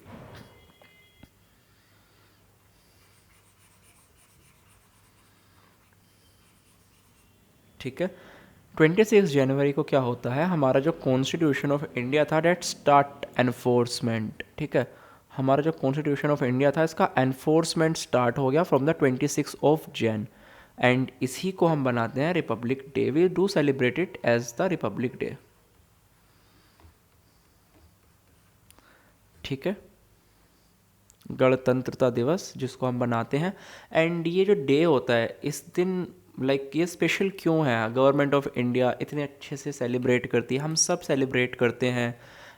Speaker 1: ठीक है। 26 जनवरी को क्या होता है, हमारा जो कॉन्स्टिट्यूशन ऑफ इंडिया था डेट स्टार्ट एनफोर्समेंट। ठीक है, हमारा जो कॉन्स्टिट्यूशन ऑफ इंडिया था इसका एनफोर्समेंट स्टार्ट हो गया फ्रॉम द 26 एंड इसी को हम बनाते हैं republic day. We do celebrate it as the republic day. ठीक है, गणतंत्रता दिवस जिसको हम बनाते हैं। एंड ये जो डे होता है इस दिन ये स्पेशल क्यों है, गवर्नमेंट ऑफ इंडिया इतने अच्छे से सेलिब्रेट करती है, हम सब सेलिब्रेट करते हैं,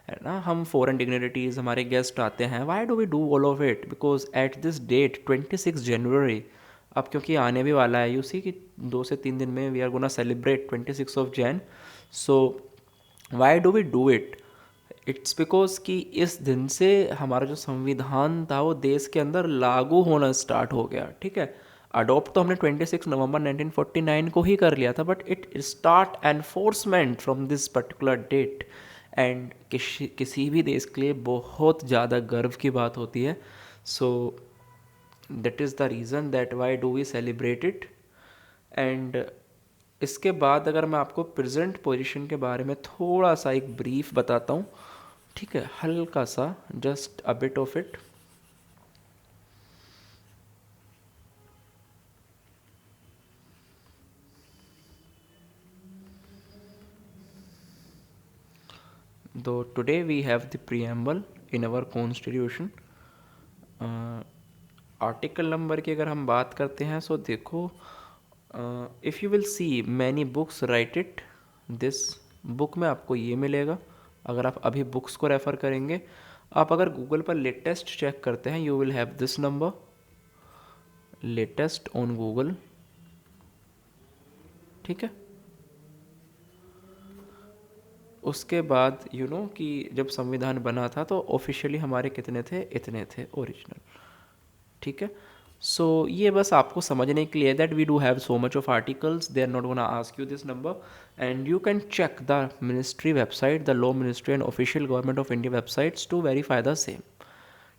Speaker 1: है ना। हम फॉरेन डिग्निटरीज, हमारे गेस्ट आते हैं, why do we do all of it, because at this date 26 January, अब क्योंकि आने भी वाला है, यू सी कि 2 से 3 दिन में we are gonna celebrate 26 so why do we do it, it's because कि इस दिन से हमारा जो संविधान था वो देश के अंदर लागू होना स्टार्ट हो गया। ठीक है, अडॉप्ट तो हमने 26 नवंबर 1949 को ही कर लिया था, but it start enforcement from this particular date. And किसी भी देश के लिए बहुत ज़्यादा गर्व की बात होती है। So that is the reason that why do we celebrate it. And इसके बाद अगर मैं आपको प्रेजेंट पोजीशन के बारे में थोड़ा सा एक ब्रीफ बताता हूँ, ठीक है, हल्का सा, just a bit of it. तो today we have the preamble in our constitution. Article number की अगर हम बात करते हैं सो देखो, if you will see many books write it, this book में आपको ये मिलेगा। अगर आप अभी बुक्स को रेफ़र करेंगे, आप अगर गूगल पर लेटेस्ट चेक करते हैं, you will have this number, latest on Google. ठीक है, उसके बाद कि जब संविधान बना था तो ऑफिशियली हमारे कितने थे, इतने थे ओरिजिनल। ठीक है, सो ये बस आपको समझने के लिए that we do have so much of articles, they are not gonna ask you this number, and you can check the ministry website, the law ministry and official government of India websites to verify the same.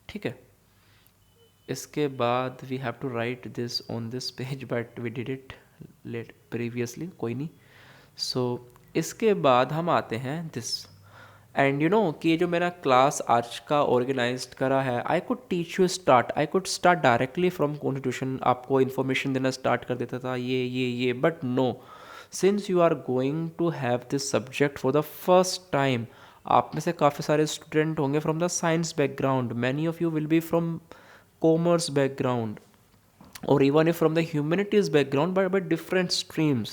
Speaker 1: ठीक है, इसके बाद we have to write this on this page, but we did it late previously, कोई नहीं। सो इसके बाद हम आते हैं दिस, एंड कि ये जो मेरा क्लास आज का ऑर्गेनाइज्ड करा है, I could teach you start, I could start directly from constitution, आपको इन्फॉर्मेशन देना स्टार्ट कर देता था ये, but no, since you are going to have this subject for the first time, आप में से काफ़ी सारे स्टूडेंट होंगे from the science background, many of you will be from commerce background, or even if from the humanities background, but different streams.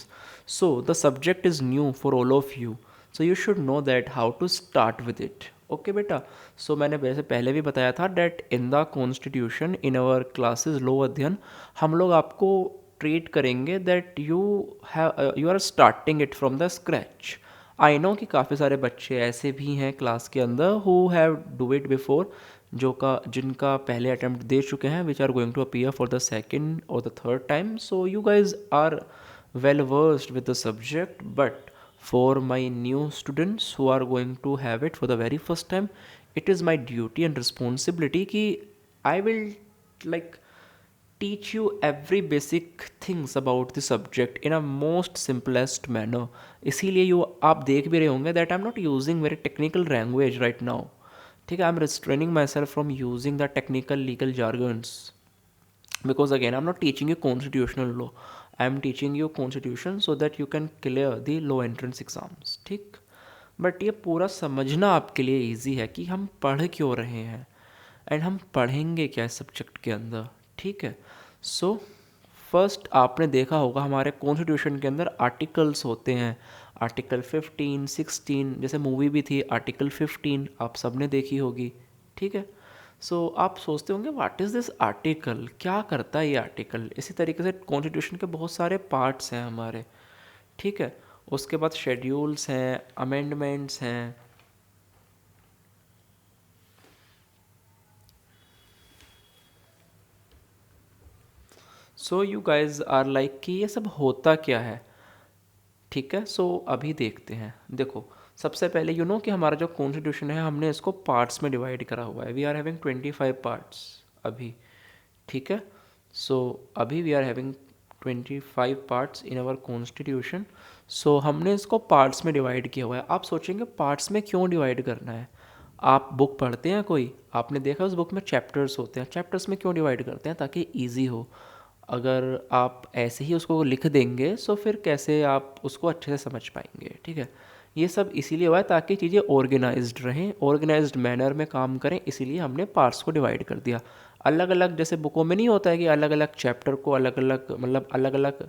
Speaker 1: So the subject is new for all of you, so you should know that how to start with it. Okay बेटा, so मैंने वैसे पहले भी बताया था that in the constitution in our classes Lo Adhyayan हम लोग आपको ट्रीट करेंगे that you are starting it from the scratch. I know कि काफ़ी सारे बच्चे ऐसे भी हैं क्लास के अंदर who have do it before, जिनका पहले अटैम्प्ट दे चुके हैं, which are going to appear for the second और the third time. So you guys are well versed with the subject, but for my new students who are going to have it for the very first time, it is my duty and responsibility कि I will like teach you every basic things about the subject in a most simplest manner. इसीलिए आप देख भी रहे होंगे that I'm not using very technical language right now. ठीक है, I'm restraining myself from using the technical legal jargons, because again I'm not teaching you constitutional law, I'm teaching you constitution so that you can clear the law entrance exams. ठीक, but ये पूरा समझना आपके लिए easy है कि हम पढ़ क्यों रहे हैं एंड हम पढ़ेंगे क्या इस सब्जेक्ट के अंदर। ठीक है, सो फर्स्ट आपने देखा होगा हमारे कॉन्स्टिट्यूशन के अंदर आर्टिकल्स होते हैं, आर्टिकल 15, 16, जैसे मूवी भी थी आर्टिकल 15, आप सब ने देखी होगी। ठीक है, सो आप सोचते होंगे व्हाट इज़ दिस आर्टिकल, क्या करता है ये आर्टिकल। इसी तरीके से कॉन्स्टिट्यूशन के बहुत सारे पार्ट्स हैं हमारे। ठीक है, उसके बाद शेड्यूल्स हैं, अमेंडमेंट्स हैं। So you guys are like कि ये सब होता क्या है। ठीक है, सो अभी देखते हैं। देखो, सबसे पहले कि हमारा जो कॉन्स्टिट्यूशन है हमने इसको पार्ट्स में डिवाइड करा हुआ है। वी आर हैविंग 25 पार्ट्स अभी। ठीक है, सो अभी we are having 25 parts in our constitution. So हमने इसको पार्ट्स में डिवाइड किया हुआ है। आप सोचेंगे पार्ट्स में क्यों डिवाइड करना है? आप बुक पढ़ते हैं कोई, आपने देखा उस बुक में चैप्टर्स होते हैं, चैप्टर्स में क्यों डिवाइड करते हैं? ताकि ईजी हो। अगर आप ऐसे ही उसको लिख देंगे तो फिर कैसे आप उसको अच्छे से समझ पाएंगे, ठीक है। ये सब इसीलिए हुआ है ताकि चीज़ें ऑर्गेनाइज्ड रहें, ऑर्गेनाइज्ड मैनर में काम करें, इसीलिए हमने पार्ट्स को डिवाइड कर दिया। अलग अलग जैसे बुकों में नहीं होता है कि अलग अलग चैप्टर को अलग अलग, मतलब अलग अलग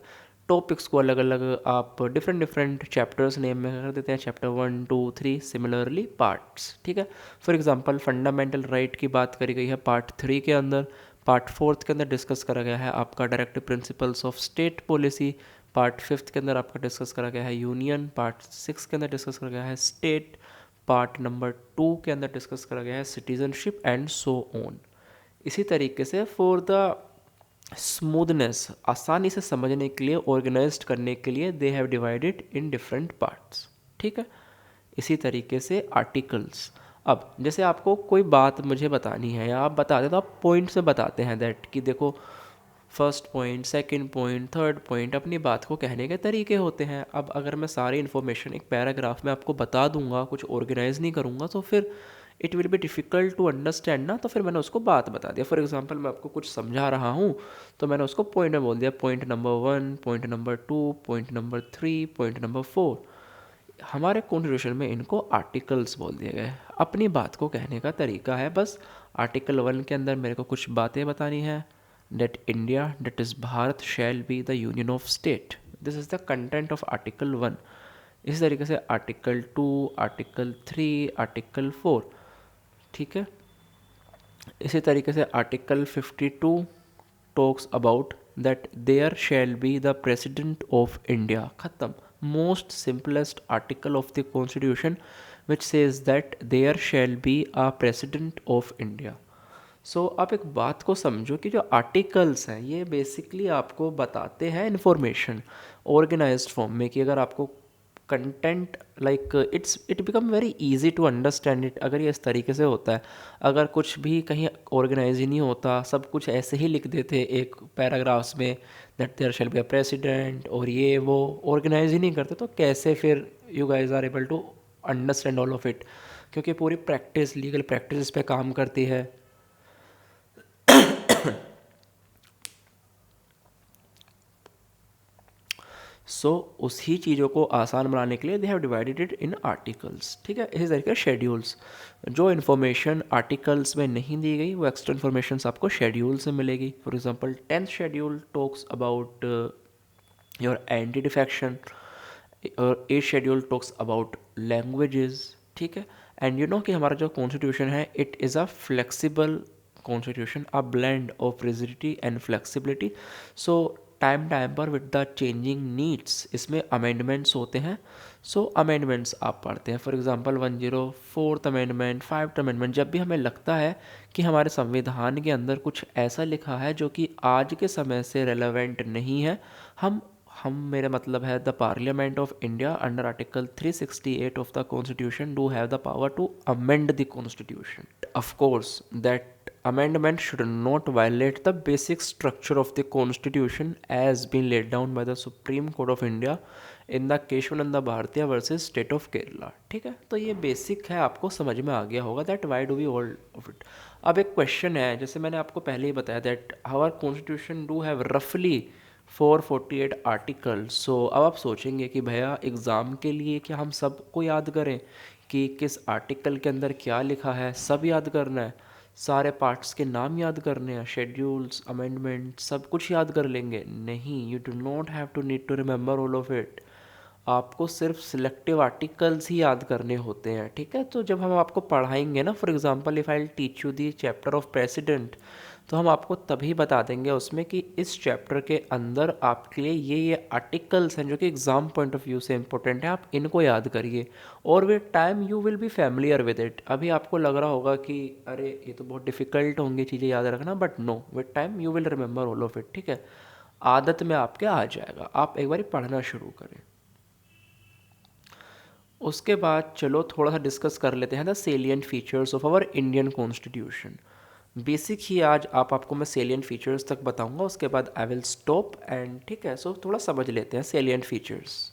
Speaker 1: टॉपिक्स को अलग अलग आप डिफरेंट डिफरेंट चैप्टर्स नेम में कर देते हैं, चैप्टर 1 2 3, सिमिलरली पार्ट्स, ठीक है। फॉर एग्जांपल फंडामेंटल राइट की बात करी गई है पार्ट 3 के अंदर, पार्ट 4 के अंदर डिस्कस करा गया है आपका directive principles of state policy, part 5 के अंदर आपका डिस्कस करा गया है यूनियन, पार्ट 6 के अंदर डिस्कस करा गया है स्टेट, पार्ट नंबर 2 के अंदर डिस्कस करा गया है सिटीजनशिप एंड सो ऑन। इसी तरीके से फॉर द स्मूथनेस, आसानी से समझने के लिए, ऑर्गेनाइज्ड करने के लिए they have divided in different parts, ठीक है। इसी तरीके से आर्टिकल्स, अब जैसे आपको कोई बात मुझे बतानी है या आप बताते तो आप पॉइंट से बताते हैं दैट कि देखो first point, second point, third point, अपनी बात को कहने के तरीके होते हैं। अब अगर मैं सारी इन्फॉर्मेशन एक पैराग्राफ में आपको बता दूंगा, कुछ ऑर्गेनाइज नहीं करूंगा, तो फिर it will be difficult to understand ना। तो फिर मैंने उसको बात बता दिया। फॉर एग्जांपल मैं आपको कुछ समझा रहा हूँ तो मैंने उसको पॉइंट में बोल दिया, point number 1, point number 2, point number 3, point number 4। हमारे कॉन्स्टिट्यूशन में इनको आर्टिकल्स बोल दिए गए। अपनी बात को कहने का तरीका है बस। आर्टिकल 1 के अंदर मेरे को कुछ बातें बतानी है, that India, that is Bharat, shall be the union of state. This is the content of article 1. इसी तरीके से आर्टिकल 2, आर्टिकल 3, आर्टिकल 4, ठीक है। इसी तरीके से article 52 talks about that there shall be the president of India. ख़त्म। Most simplest article of the constitution which says that there shall be a president of India. So आप एक बात को समझो कि जो आर्टिकल्स हैं ये बेसिकली आपको बताते हैं इन्फॉर्मेशन ऑर्गेनाइज्ड फॉर्म में, कि अगर आपको content like it become very easy to understand it अगर ये इस तरीके से होता है। अगर कुछ भी कहीं ऑर्गेनाइज ही नहीं होता, सब कुछ ऐसे ही लिख देते एक पैराग्राफ्स में that there shall be a president और ये वो, ऑर्गेनाइज ही नहीं करते, तो कैसे फिर you guys are able to understand all of it? क्योंकि पूरी प्रैक्टिस, लीगल प्रैक्टिस इस पर काम करती है। सो उसी चीज़ों को आसान बनाने के लिए they have divided it in articles, ठीक है। इसी तरीके शेड्यूल्स, जो इन्फॉर्मेशन आर्टिकल्स में नहीं दी गई वो एक्स्ट्रा इन्फॉर्मेशन आपको शेड्यूल से मिलेगी। For example 10th schedule talks about your anti defection और 8th schedule talks about languages, ठीक है। एंड यू नो कि हमारा जो कॉन्स्टिट्यूशन है it is a flexible constitution, a blend of rigidity and flexibility. So time time पर with the changing needs इसमें amendments होते हैं। सो अमेंडमेंट्स आप पढ़ते हैं, for example 104th amendment, 5th amendment. जब भी हमें लगता है कि हमारे संविधान के अंदर कुछ ऐसा लिखा है जो कि आज के समय से रेलेवेंट नहीं है, हम मेरा मतलब है the parliament of India under article 368 of the constitution do have the power to amend the constitution. Of course that amendment should not violate the basic structure of the constitution as been laid down by the Supreme Court of India in the Kesavananda Bharati versus state of Kerala, ठीक है। तो ये basic है, आपको समझ में आ गया होगा that why do we all of it. अब एक क्वेश्चन है, जैसे मैंने आपको पहले ही बताया that our constitution do have रफली 448 आर्टिकल। सो अब आप सोचेंगे कि भैया एग्ज़ाम के लिए क्या हम सबको याद करें कि किस आर्टिकल के अंदर क्या लिखा है? सब याद करना है, सारे पार्ट्स के नाम याद करने हैं, शेड्यूल्स, अमेंडमेंट, सब कुछ याद कर लेंगे? नहीं, you do not have to need to remember all of it. आपको सिर्फ सिलेक्टिव आर्टिकल्स ही याद करने होते हैं, ठीक है। तो जब हम आपको पढ़ाएंगे ना, for example if I teach you the chapter of president, तो हम आपको तभी बता देंगे उसमें कि इस चैप्टर के अंदर आपके लिए ये आर्टिकल्स हैं जो कि एग्ज़ाम पॉइंट ऑफ व्यू से इंपॉर्टेंट है, आप इनको याद करिए और with time you will B familiar with it. अभी आपको लग रहा होगा कि अरे ये तो बहुत डिफ़िकल्ट होंगी चीज़ें याद रखना, but no, with time you will remember all of it, ठीक है। आदत में आपके आ जाएगा, आप एक बार पढ़ना शुरू करें। उसके बाद चलो थोड़ा सा डिस्कस कर लेते हैं the salient features of our Indian constitution. Basic ही आज आपको मैं सेलियंट फीचर्स तक बताऊंगा, उसके बाद आई विल स्टॉप एंड ठीक है। सो थोड़ा समझ लेते हैं सेलियंट फीचर्स।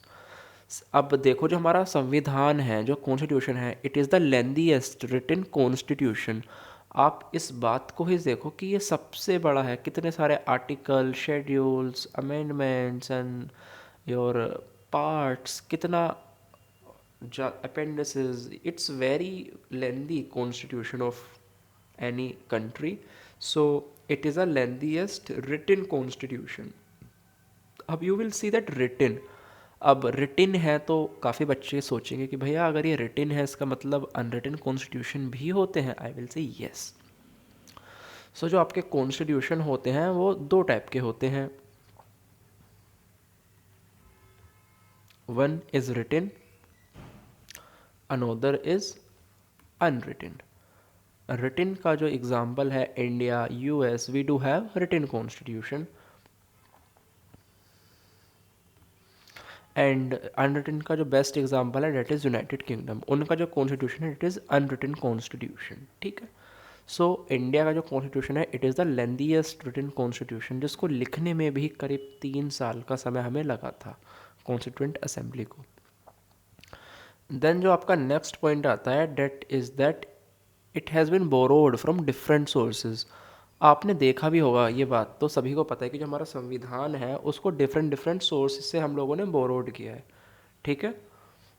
Speaker 1: अब देखो, जो हमारा संविधान है, जो कॉन्स्टिट्यूशन है, it is the lengthiest written constitution. आप इस बात को ही देखो कि ये सबसे बड़ा है, कितने सारे article, schedules, amendments and your parts, कितना appendices. It's very lengthy constitution of any country. So it is a lengthiest written constitution. अब यू विल सी दैट रिटिन, अब रिटिन है तो काफ़ी बच्चे सोचेंगे कि भैया अगर ये रिटिन है इसका मतलब अनरिटन कॉन्स्टिट्यूशन भी होते हैं। I will say yes. सो जो आपके कॉन्स्टिट्यूशन होते हैं वो दो टाइप के होते हैं। One is written, another is unwritten. Written का जो एग्जाम्पल है India, US, we do have written constitution. And unwritten का जो बेस्ट एग्जाम्पल है डेट इज़ यूनाइटेड किंगडम, उनका जो कॉन्स्टिट्यूशन है इट इज़ अनरिटन कॉन्स्टिट्यूशन। ठीक है। सो इंडिया का जो कॉन्स्टिट्यूशन है it is the lengthiest written constitution, जिसको लिखने में भी करीब 3 साल का समय हमें लगा था कॉन्स्टिट्यूंट असेंबली को। देन जो आपका नेक्स्ट पॉइंट आता है that is that it has been borrowed from different sources. आपने देखा भी होगा, ये बात तो सभी को पता है कि जो हमारा संविधान है उसको डिफरेंट डिफरेंट सोर्सेज से हम लोगों ने बोरोड किया है। ठीक है।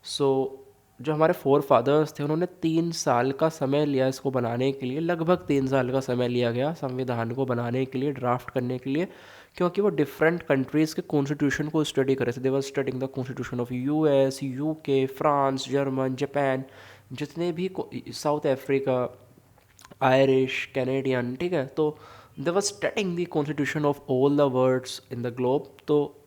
Speaker 1: सो जो हमारे फोर फादर्स थे उन्होंने 3 साल का समय लिया इसको बनाने के लिए, लगभग 3 साल का समय लिया गया संविधान को बनाने के लिए, ड्राफ्ट करने के लिए, क्योंकि वो डिफरेंट कंट्रीज़ के कॉन्स्टिट्यूशन को स्टडी कर रहे थे। They were studying the constitution of US, UK, France, German, Japan, जितने भी, साउथ अफ्रीका, आयरिश, कैनेडियन। ठीक है। तो they were studying the constitution of all the words in the globe. तो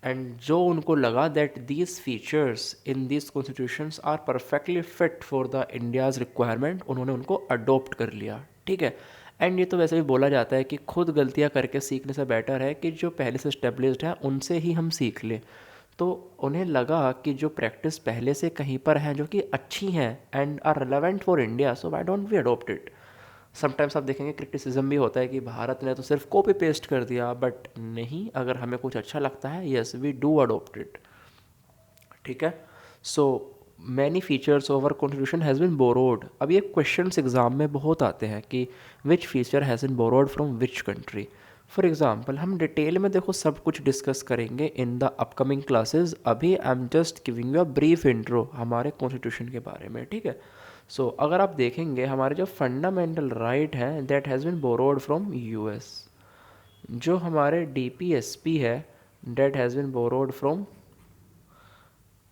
Speaker 1: एंड जो उनको लगा that these features in these constitutions are perfectly fit for the India's requirement, उन्होंने उनको अडोप्ट कर लिया। ठीक है। एंड ये तो वैसे भी बोला जाता है कि खुद गलतियाँ करके सीखने से बेटर है कि जो पहले से स्टेब्लिश्ड है उनसे ही हम सीख लें। तो उन्हें लगा कि जो प्रैक्टिस पहले से कहीं पर हैं जो कि अच्छी हैं and are relevant for India, so why don't we adopt it. Sometimes आप देखेंगे क्रिटिसिज्म भी होता है कि भारत ने तो सिर्फ कॉपी पेस्ट कर दिया, बट नहीं, अगर हमें कुछ अच्छा लगता है yes we do adopt it. ठीक है। So many features of our constitution has been borrowed. अब ये क्वेश्चंस एग्जाम में बहुत आते हैं कि which feature has been borrowed from which country. For example हम डिटेल में देखो सब कुछ डिस्कस करेंगे इन द अपकमिंग क्लासेज। अभी I am just giving you a brief intro हमारे कॉन्स्टिट्यूशन के बारे में। ठीक है। सो अगर आप देखेंगे हमारे जो फंडामेंटल राइट हैं that has been borrowed from US. जो हमारे डीपीएसपी है that has been borrowed from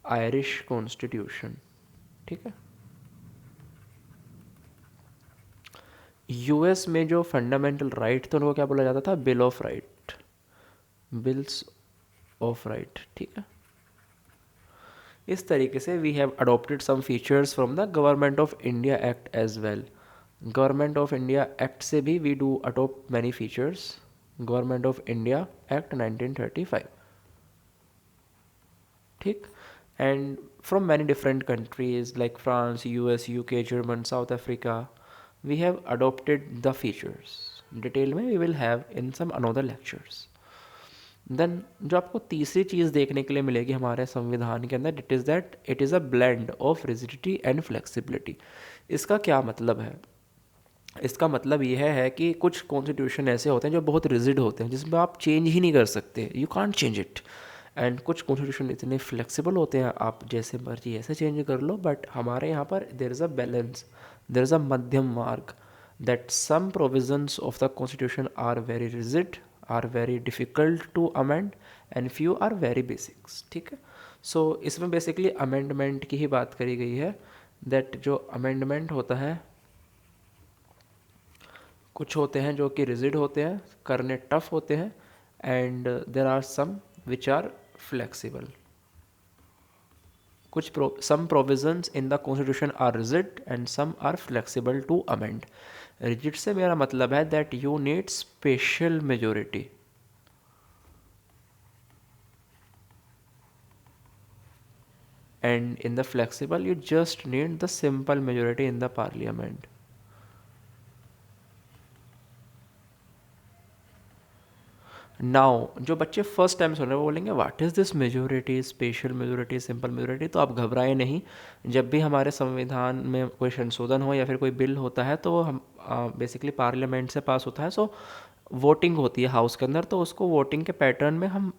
Speaker 1: Irish constitution. ठीक है। यूएस में जो फंडामेंटल राइट थे उनको क्या बोला जाता था? Bill of right, bills of right. ठीक है। इस तरीके से we have adopted some features from the government of India act as well. Government of India act से भी we do adopt many features. Government of India act 1935। ठीक। And from many different countries like France, US, UK, German, South Africa, we have adopted the features. Detail में we will have in some another lectures. Then जो आपको तीसरी चीज़ देखने के लिए मिलेगी हमारे संविधान के अंदर, it is that it is a blend of rigidity and flexibility. इसका क्या मतलब है? इसका मतलब यह है कि कुछ कॉन्स्टिट्यूशन ऐसे होते हैं जो बहुत रिजिड होते हैं, जिसमें आप चेंज ही नहीं कर सकते, you can't change it. And कुछ कॉन्स्टिट्यूशन इतने फ्लेक्सिबल होते हैं आप जैसे मर्जी ऐसे चेंज कर लो। बट हमारे यहाँ पर there is a balance, there is a मध्यम मार्ग, that some provisions of the constitution are very rigid, are very difficult to amend, and few are very basics. ठीक है। सो इसमें बेसिकली अमेंडमेंट की ही बात करी गई है। दैट जो अमेंडमेंट होता है, कुछ होते हैं जो कि रिजिड होते हैं, करने टफ होते हैं, and there are some which are flexible. कुछ सम provisions in the constitution are rigid and some are flexible to amend. Rigid से मेरा मतलब है that you need special majority, and in the flexible you just need the simple majority in the parliament. Now जो बच्चे first time सुन रहे हैं वो बोलेंगे what is this majority, special majority, simple majority. तो आप घबराएं नहीं। जब भी हमारे संविधान में कोई संशोधन हो या फिर कोई बिल होता है तो हम बेसिकली पार्लियामेंट से पास होता है, सो वोटिंग होती है हाउस के अंदर, तो उसको वोटिंग के पैटर्न में हम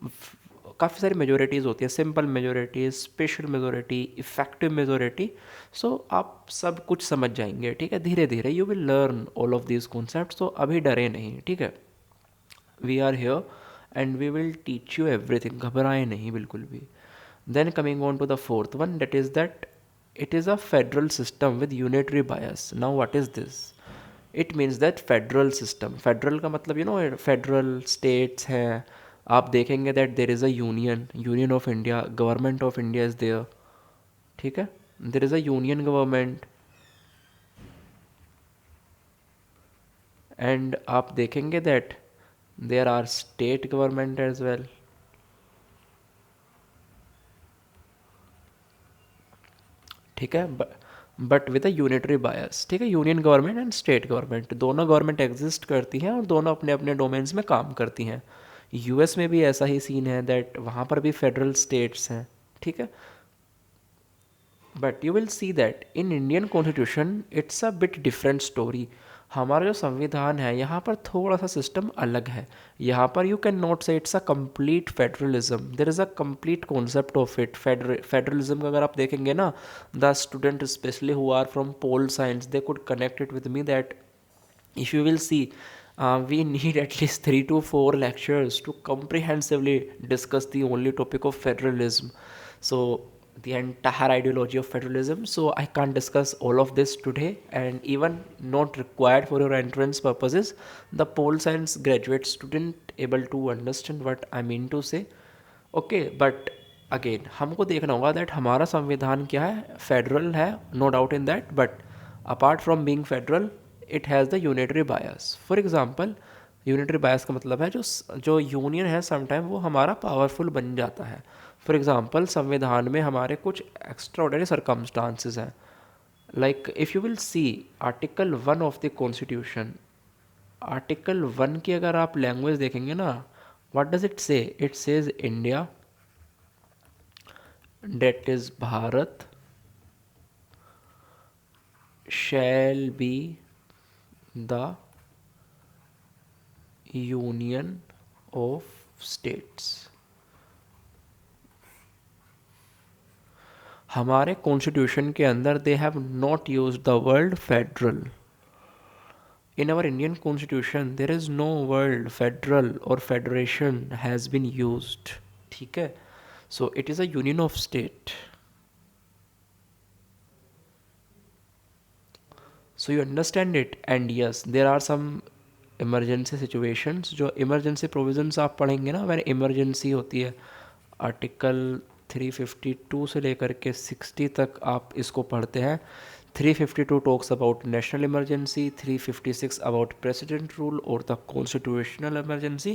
Speaker 1: काफ़ी सारी मेजोरिटीज़ होती है, simple majority, special majority, effective majority. So आप सब कुछ समझ जाएंगे, ठीक है, धीरे धीरे you will learn all of these concept. तो अभी डरे नहीं, ठीक है। We are here and we will teach you everything, घबराएं नहीं बिल्कुल भी। Then coming on to the fourth one, that is that it is a federal system with unitary bias. Now what is this? It means that federal system, federal का मतलब you know federal states हैं, आप देखेंगे that there is a union of India, government of India is there, ठीक है, there is a union government, and आप देखेंगे that there are state government as well, ठीक है, बट विद अ यूनिटरी बायस, ठीक है। Union government and state government, दोनों government exist करती हैं और दोनों अपने अपने डोमेन्स में काम करती हैं। यूएस में भी ऐसा ही सीन है दैट वहाँ पर भी फेडरल स्टेट्स हैं, ठीक है। But you will see that in Indian constitution it's a bit different story. हमारा जो संविधान है यहाँ पर थोड़ा सा सिस्टम अलग है। यहाँ पर you can not say it's a complete federalism, there is a complete concept of it. Federalism का अगर आप देखेंगे ना, the student specially who are from pol science they could connect it with me that if you will see, we need at least 3 to 4 lectures to comprehensively discuss the only topic of federalism. So the entire ideology of federalism, so I can't discuss all of this today, and even not required for your entrance purposes. The pole science graduate student able to understand what I mean to say. Okay, but again हमको देखना होगा that हमारा संविधान क्या है, federal है, no doubt in that, but apart from being federal it has the unitary bias. For example, unitary bias का मतलब है जो जो यूनियन है समटाइम वो हमारा पावरफुल बन जाता है। फॉर एग्जांपल, संविधान में हमारे कुछ एक्स्ट्रा ऑर्डिनरी सरकमस्टांसिस हैं, like if you will see article 1 of the constitution, article 1 की अगर आप लैंग्वेज देखेंगे ना, what does it say, it says India, that is Bharat, shall be the union of states. हमारे कॉन्स्टिट्यूशन के अंदर they have not use the word federal. In our Indian constitution there is no word federal or federation has been used, ठीक है। So it is a union of state. So you understand it, and yes, there are some emergency situations, जो emergency provisions आप पढ़ेंगे ना, when emergency होती है, article 352 से लेकर के 60 तक आप इसको पढ़ते हैं। 352 talks about national emergency, 356 about president rule or the constitutional emergency,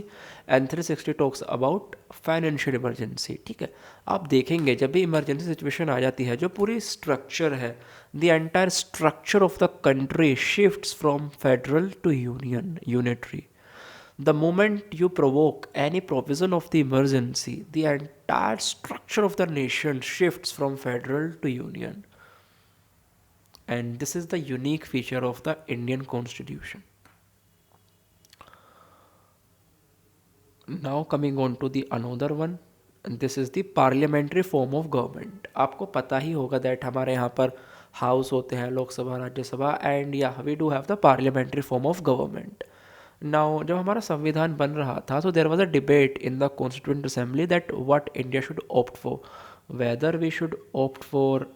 Speaker 1: and 360 talks about financial emergency, ठीक है। आप देखेंगे जब भी इमरजेंसी सिचुएशन आ जाती है, जो पूरी स्ट्रक्चर है, the entire structure of the country shifts from federal to unitary. The moment you provoke any provision of the emergency, the entire structure of the nation shifts from federal to union. And this is the unique feature of the Indian Constitution. Now coming on to the another one, this is the parliamentary form of government. आपको पता ही होगा that हमारे यहाँ पर house होते हैं, Lok Sabha, Rajya Sabha, and या we do have the parliamentary form of government. Now जब हमारा संविधान बन रहा था, so there was a debate in the Constituent Assembly that what India should opt for, whether we should opt for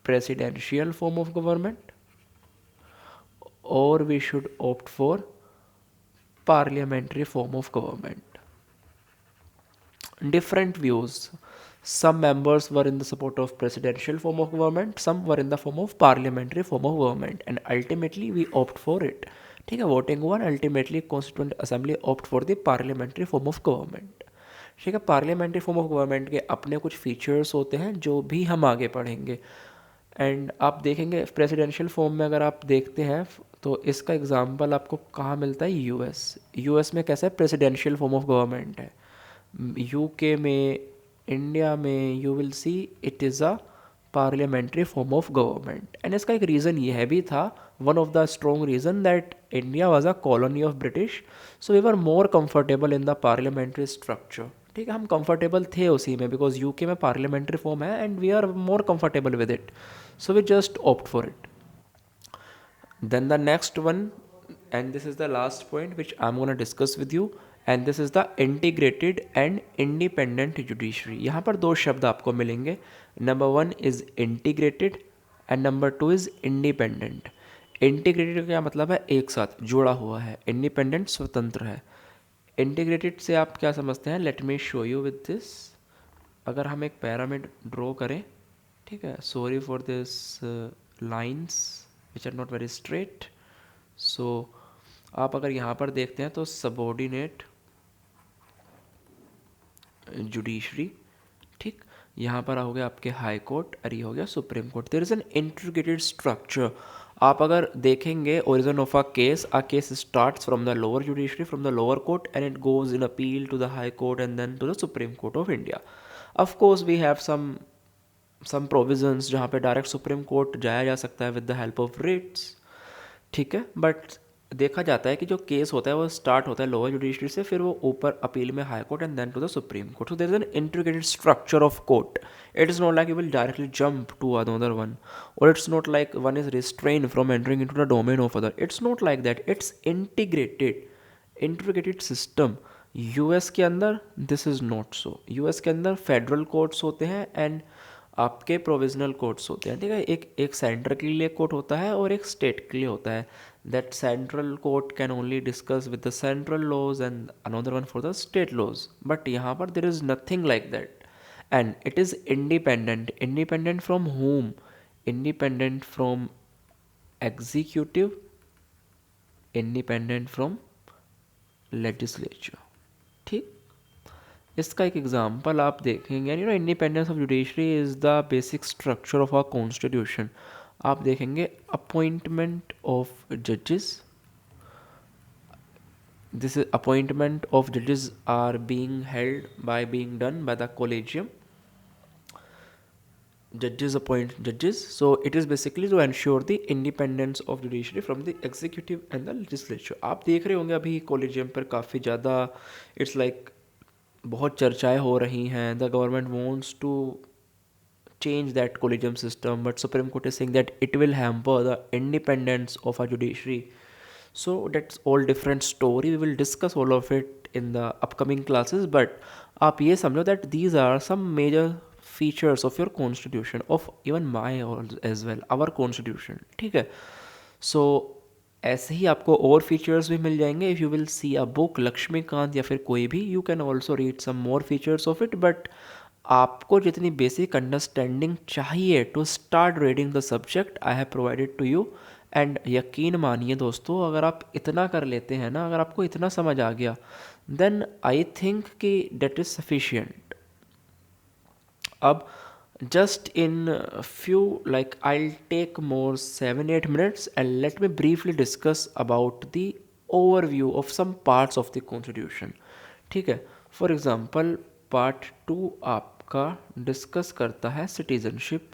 Speaker 1: presidential form of government or we should opt for parliamentary form of government. Different views. Some members were in the support of presidential form of government, some were in the form of parliamentary form of government, and ultimately we opt for it, ठीक है। Voting हुआ, ultimately constituent assembly opt for the parliamentary form of government, ठीक है। Parliamentary form of government के अपने कुछ features होते हैं जो भी हम आगे पढ़ेंगे। एंड आप देखेंगे प्रेसिडेंशियल फॉर्म में अगर आप देखते हैं तो इसका एग्जांपल आपको कहाँ मिलता है, यूएस। यूएस में कैसा है, प्रेसिडेंशियल फॉर्म ऑफ गवर्नमेंट है। यूके में, इंडिया में you will see it is a parliamentary form of government. And इसका एक रीज़न यह भी था, one of the strong reason, that India was a colony of British, so we were more comfortable in the parliamentary structure. ठीक है, हम comfortable थे उसी में बिकॉज यूके में पार्लियामेंट्री फॉर्म है and we are more comfortable with it, so we just opt for it. Then the next one, and this is the last point which I'm going to discuss with you, and this is the integrated and independent judiciary. यहाँ पर दो शब्द आपको मिलेंगे, number one is integrated and number two is independent. Integrated का क्या मतलब है, एक साथ जुड़ा हुआ है, इंडिपेंडेंट स्वतंत्र है। इंटीग्रेटेड से आप क्या समझते हैं, let me show you with this. अगर हम एक पैरामिड ड्रॉ करें, ठीक है, sorry for this lines which are not very straight. So आप अगर यहाँ पर देखते हैं तो सबॉर्डिनेट जुडिशरी, ठीक, यहाँ पर हो गया आपके हाई कोर्ट और ये हो गया supreme court. There is an integrated structure. आप अगर देखेंगे origin of a case starts from the lower judiciary, from the lower court, and it goes in appeal to the high court and then to the supreme court of India. Of course we have some provisions जहाँ पे direct supreme court जाया जा सकता है with the help of writs, ठीक है, but देखा जाता है कि जो केस होता है वो स्टार्ट होता है लोअर जुडिशरी से, फिर वो ऊपर अपील में high court and then to the supreme court. So there is an integrated structure of court. It is not like you will directly jump to another one, और it's not like one is restrain from entering into the domain of other. It's not like that, it's integrated system. US के अंदर this is not so. US के अंदर federal courts होते हैं and आपके provisional courts होते हैं, ठीक है। एक सेंटर के लिए कोर्ट होता है और एक स्टेट के लिए होता है। That central court can only discuss with the central laws and another one for the state laws, but यहाँ पर there is nothing like that. And it is independent. Independent from whom? Independent from executive, independent from legislature, ठीक। इसका एक example आप देखेंगे, you know, independence of judiciary is the basic structure of our constitution. आप देखेंगे appointment of जजेस, this is appointment of जजेस are being held by being done by the collegium. Judges appoint judges, so it is basically to ensure the independence of judiciary from the executive and the legislature. आप देख रहे होंगे अभी collegium पर काफ़ी ज़्यादा it's like बहुत चर्चाएं हो रही हैं। The government wants to change that collegium system, but Supreme Court is saying that it will hamper the independence of our judiciary. So that's all different story. We will discuss all of it in the upcoming classes, but आप ये समझो that these are some major features of your constitution, of even my as well, our constitution, ठीक है। So ऐसे ही आपको और features भी मिल जाएंगे। If you will see a book Lakshmikant या फिर कोई भी, you can also read some more features of it, but आपको जितनी बेसिक अंडरस्टैंडिंग चाहिए to start reading the subject, I have provided to you. And यकीन मानिए दोस्तों, अगर आप इतना कर लेते हैं ना, अगर आपको इतना समझ आ गया, देन आई थिंक कि डेट इज़ सफिशियंट। अब just in a few, like I'll take more 7-8 minutes and let me briefly discuss about the overview of some parts of the constitution, ठीक है। फॉर एग्जाम्पल पार्ट 2 आपका discuss करता है citizenship.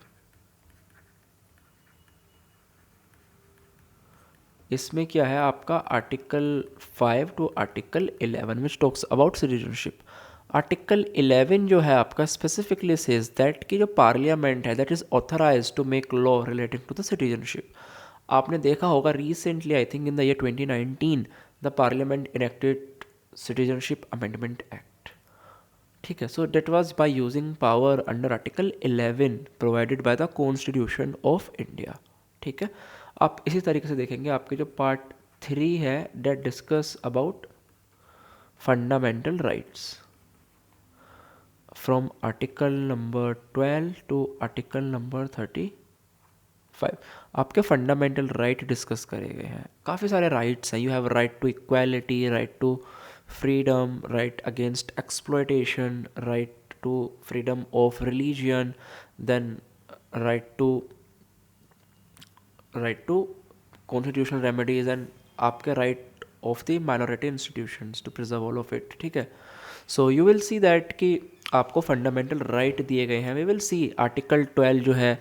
Speaker 1: इसमें क्या है आपका article 5 to article 11 which talks about citizenship. Article 11 जो है आपका स्पेसिफिकली सेज दैट कि जो पार्लियामेंट है that is authorise to make law relating to the citizenship. आपने देखा होगा recently, I think in the year 2019, the parliament enacted citizenship amendment act, ठीक है। So that was by using power under article 11 provided by the constitution of India, ठीक है। आप इसी तरीके से देखेंगे आपके जो पार्ट 3 है that discuss about fundamental rights from article number 12 to article number 35। आपके फंडामेंटल राइट डिस्कस करे गए हैं। काफ़ी सारे राइट्स हैं। You have right to equality, right to freedom, right against exploitation, right to freedom of religion, then right to right to constitutional remedies and आपके right of the minority institutions to preserve all of it, ठीक है। So you will see that कि आपको fundamental right दिए गए हैं। We will see article 12 जो है,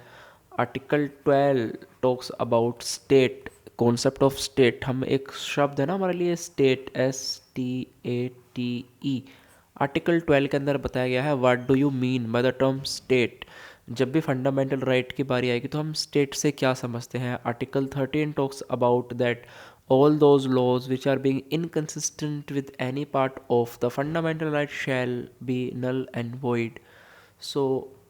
Speaker 1: article 12 talks about state, concept of state. हम एक शब्द है ना हमारे लिए स्टेट, STATE। आर्टिकल 12 के अंदर बताया गया है what do you mean by the term state. जब भी फंडामेंटल राइट की बारी आएगी तो हम स्टेट से क्या समझते हैं। Article 13 talks about that all those laws which are being inconsistent with any part of the fundamental right shall be null and void. So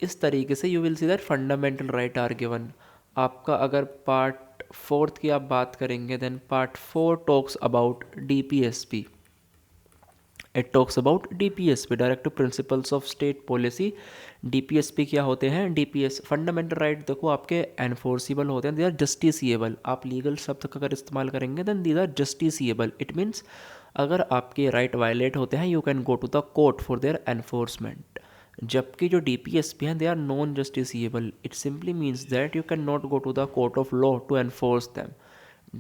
Speaker 1: इस तरीके से you will see that fundamental right are given। आपका अगर part fourth की आप बात करेंगे then part 4 talks about DPSP। It talks about DPSP, directive principles of state policy. DPSP क्या होते हैं? DPS फंडामेंटल राइट देखो आपके एनफोर्सिबल होते हैं, दे आर जस्टिसिएबल। आप लीगल शब्द का अगर इस्तेमाल करेंगे then these are justiciable. It means अगर आपके राइट वायलेट होते हैं you can go to the court for their enforcement. जबकि जो DPSP हैं they are non justiciable. It simply means that you can not go to the court of law to enforce them.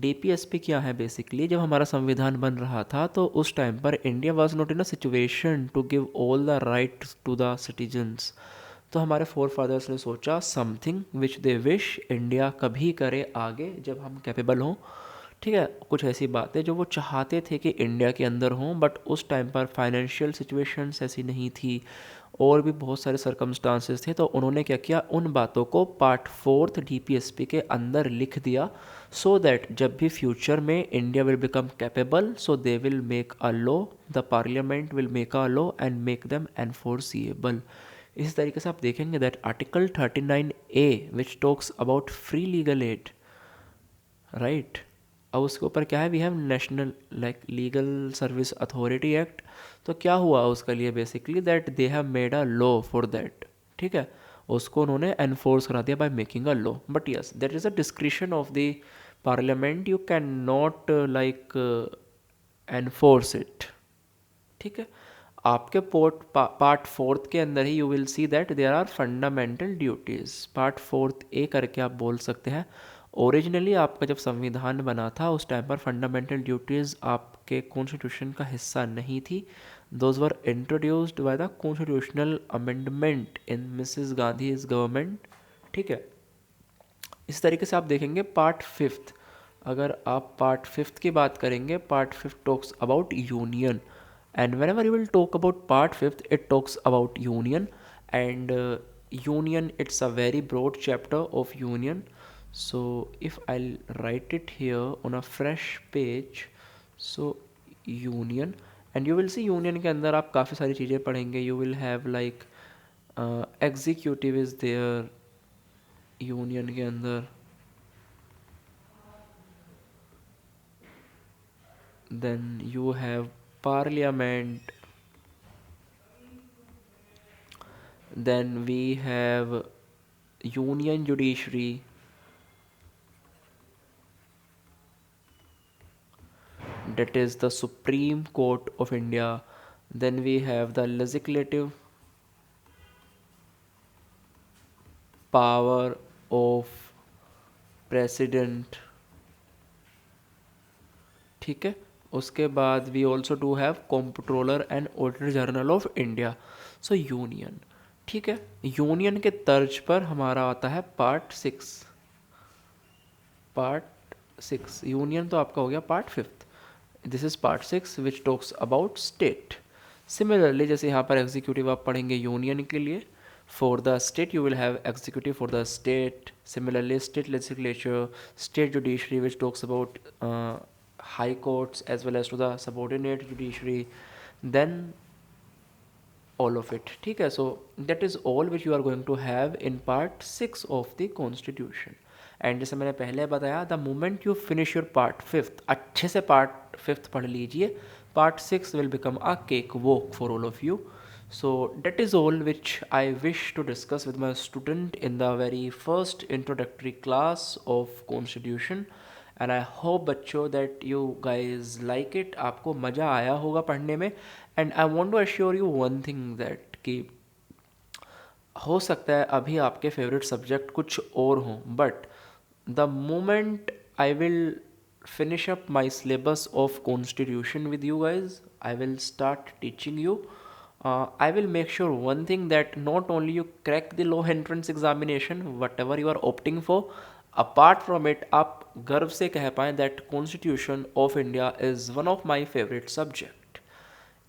Speaker 1: DPSP क्या है? Basically जब हमारा संविधान बन रहा था तो उस टाइम पर India was not in a situation to give all the right to the citizens. तो हमारे फोर फादर्स ने सोचा something which they wish India कभी करे आगे जब हम कैपेबल हों, ठीक है। कुछ ऐसी बातें जो वो चाहते थे कि इंडिया के अंदर हों, बट उस टाइम पर फाइनेंशियल सिचुएशंस ऐसी नहीं थी और भी बहुत सारे सर्कमस्टांसेस थे। तो उन्होंने क्या किया, उन बातों को पार्ट फोर्थ DPSP के अंदर लिख दिया सो दैट जब भी फ्यूचर में India will become capable so they will make a law, the parliament will make a law and make them enforceable. इस तरीके से आप देखेंगे that article 39A which talks about free legal aid, right. अब उसके ऊपर क्या है, we have national like legal service authority act. तो क्या हुआ उसके लिए basically that they have made a law for that, ठीक है। उसको उन्होंने एनफोर्स करा दिया by making a law. But yes that is a discretion of the parliament, you can not like enforce it, ठीक है। आपके पार्ट फोर्थ के अंदर ही you will see that there are fundamental duties. Part fourth A करके आप बोल सकते हैं। ओरिजिनली आपका जब संविधान बना था उस टाइम पर फंडामेंटल ड्यूटीज़ आपके कॉन्स्टिट्यूशन का हिस्सा नहीं थी। Those were introduced by the constitutional amendment in Mrs Gandhi's government, ठीक है। इस तरीके से आप देखेंगे पार्ट फिफ्थ। अगर आप पार्ट फिफ्थ की बात करेंगे, part fifth talks about union and whenever you will talk about part fifth it talks about union and union, it's a very broad chapter of union. So if I'll write it here on a fresh page, so union, and you will see union के अंदर आप काफ़ी सारी चीज़ें पढ़ेंगे। you will have like executive is there union के अंदर, then you have parliament, then we have union judiciary, that is the Supreme Court of India. Then we have the legislative power of president, ठीक है। उसके बाद we also do have comptroller and auditor general of India. So union, ठीक है। Union के तर्ज पर हमारा आता है part six. Part six union तो आपका हो गया part fifth. This is part six which talks about state. Similarly जैसे यहाँ पर एग्जीक्यूटिव आप पढ़ेंगे यूनियन के लिए, for the state you will have executive for the state. Similarly state legislature, state judiciary which talks about high courts as well as to the subordinate judiciary, then all of it, ठीक है। so that is all which you are going to have in part 6 of the constitution। and जैसे मैंने पहले बताया the moment you finish your part 5th, अच्छे से part 5th पढ़ लीजिए, part 6 will become a cake walk for all of you। so that is all which I wish to discuss with my student in the very first introductory class of constitution। And I hope बच्चों that you guys like it, आपको मज़ा आया होगा पढ़ने में। And I want to assure you one thing that कि हो सकता है अभी आपके फेवरेट सब्जेक्ट कुछ और हों, but the moment I will finish up my syllabus of constitution with you guys, I will start teaching you. I will make sure one thing, that not only you crack the law entrance examination whatever you are opting for, apart from it आप गर्व से कह पाएँ that constitution of India is one of my favorite subject.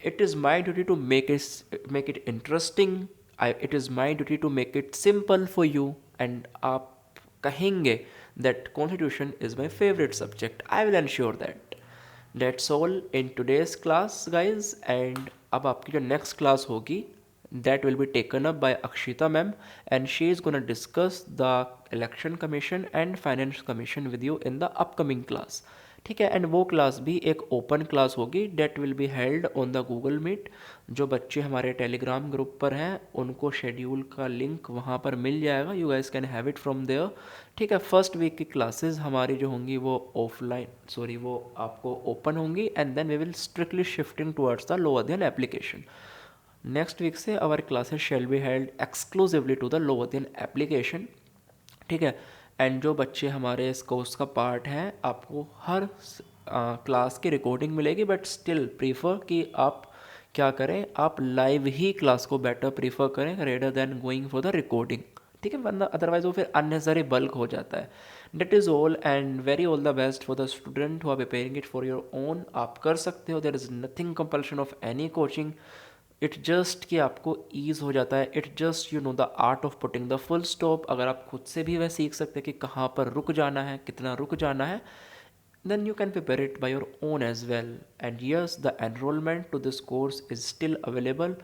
Speaker 1: It is my duty to make it interesting. It is my duty to make it simple for you, and आप कहेंगे that constitution is my favorite subject. I will ensure that. That's all in today's class, guys. And अब आपकी जो next class होगी, that will be taken up by Akshita ma'am, and she is gonna discuss the election commission and finance commission with you in the upcoming class. ठीक है, and वो class भी एक open class होगी, that will be held on the Google Meet. जो बच्चे हमारे Telegram group पर हैं उनको शेड्यूल का लिंक वहाँ पर मिल जाएगा, you guys can have it from there. ठीक है, फर्स्ट वीक की क्लासेस हमारी जो होंगी वो वो आपको ओपन होंगी, and then we will strictly shifting towards the law Adhyayan application. Next week से our classes shall be held exclusively to the law Adhyayan application. ठीक है, एंड जो बच्चे हमारे इस कोर्स का पार्ट हैं, आपको हर क्लास की रिकॉर्डिंग मिलेगी, बट स्टिल प्रीफर कि आप क्या करें, आप लाइव ही क्लास को बेटर प्रीफर करें rather than going for the recording. ठीक है, वरना अदरवाइज वो फिर अननेसरी बल्क हो जाता है. That is all, and very all the best for the student who are preparing it for your own. आप कर सकते हो, there is nothing compulsion of any coaching. It just कि आपको ईज़ हो जाता है. It just you know the art of putting the full stop. अगर आप खुद से भी वह सीख सकते हैं कि कहाँ पर रुक जाना है, कितना रुक जाना है, then you can prepare it by your own as well. And yes, the enrollment to this course is still available.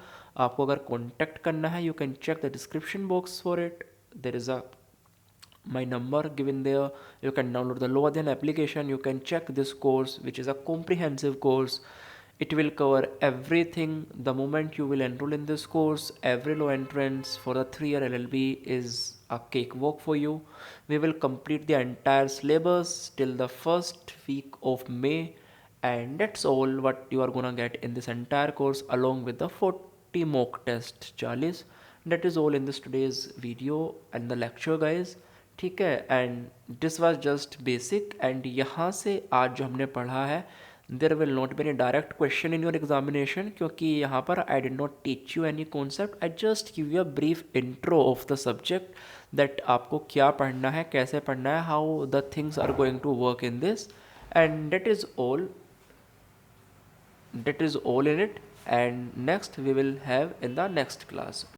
Speaker 1: आपको अगर contact करना है, you can check the description box for it. There is a my number given there. You can download the Low Adhyan application. You can check this course, which is a comprehensive course. It will cover everything. The moment you will enroll in this course, every law entrance for the 3-year LLB is a cakewalk for you. We will complete the entire syllabus till the first week of May, and that's all what you are gonna get in this entire course, along with the 40 mock test, Charlies. That is all in this today's video and the lecture, guys. ठीक है, and this was just basic. And यहाँ से आज जो हमने पढ़ा है, there will not be any direct question in your examination, क्योंकि यहाँ पर I did not teach you any concept. I just give you a brief intro of the subject, that आपको क्या पढ़ना है, कैसे पढ़ना है, how the things are going to work in this, and that is all in it. And next we will have in the next class.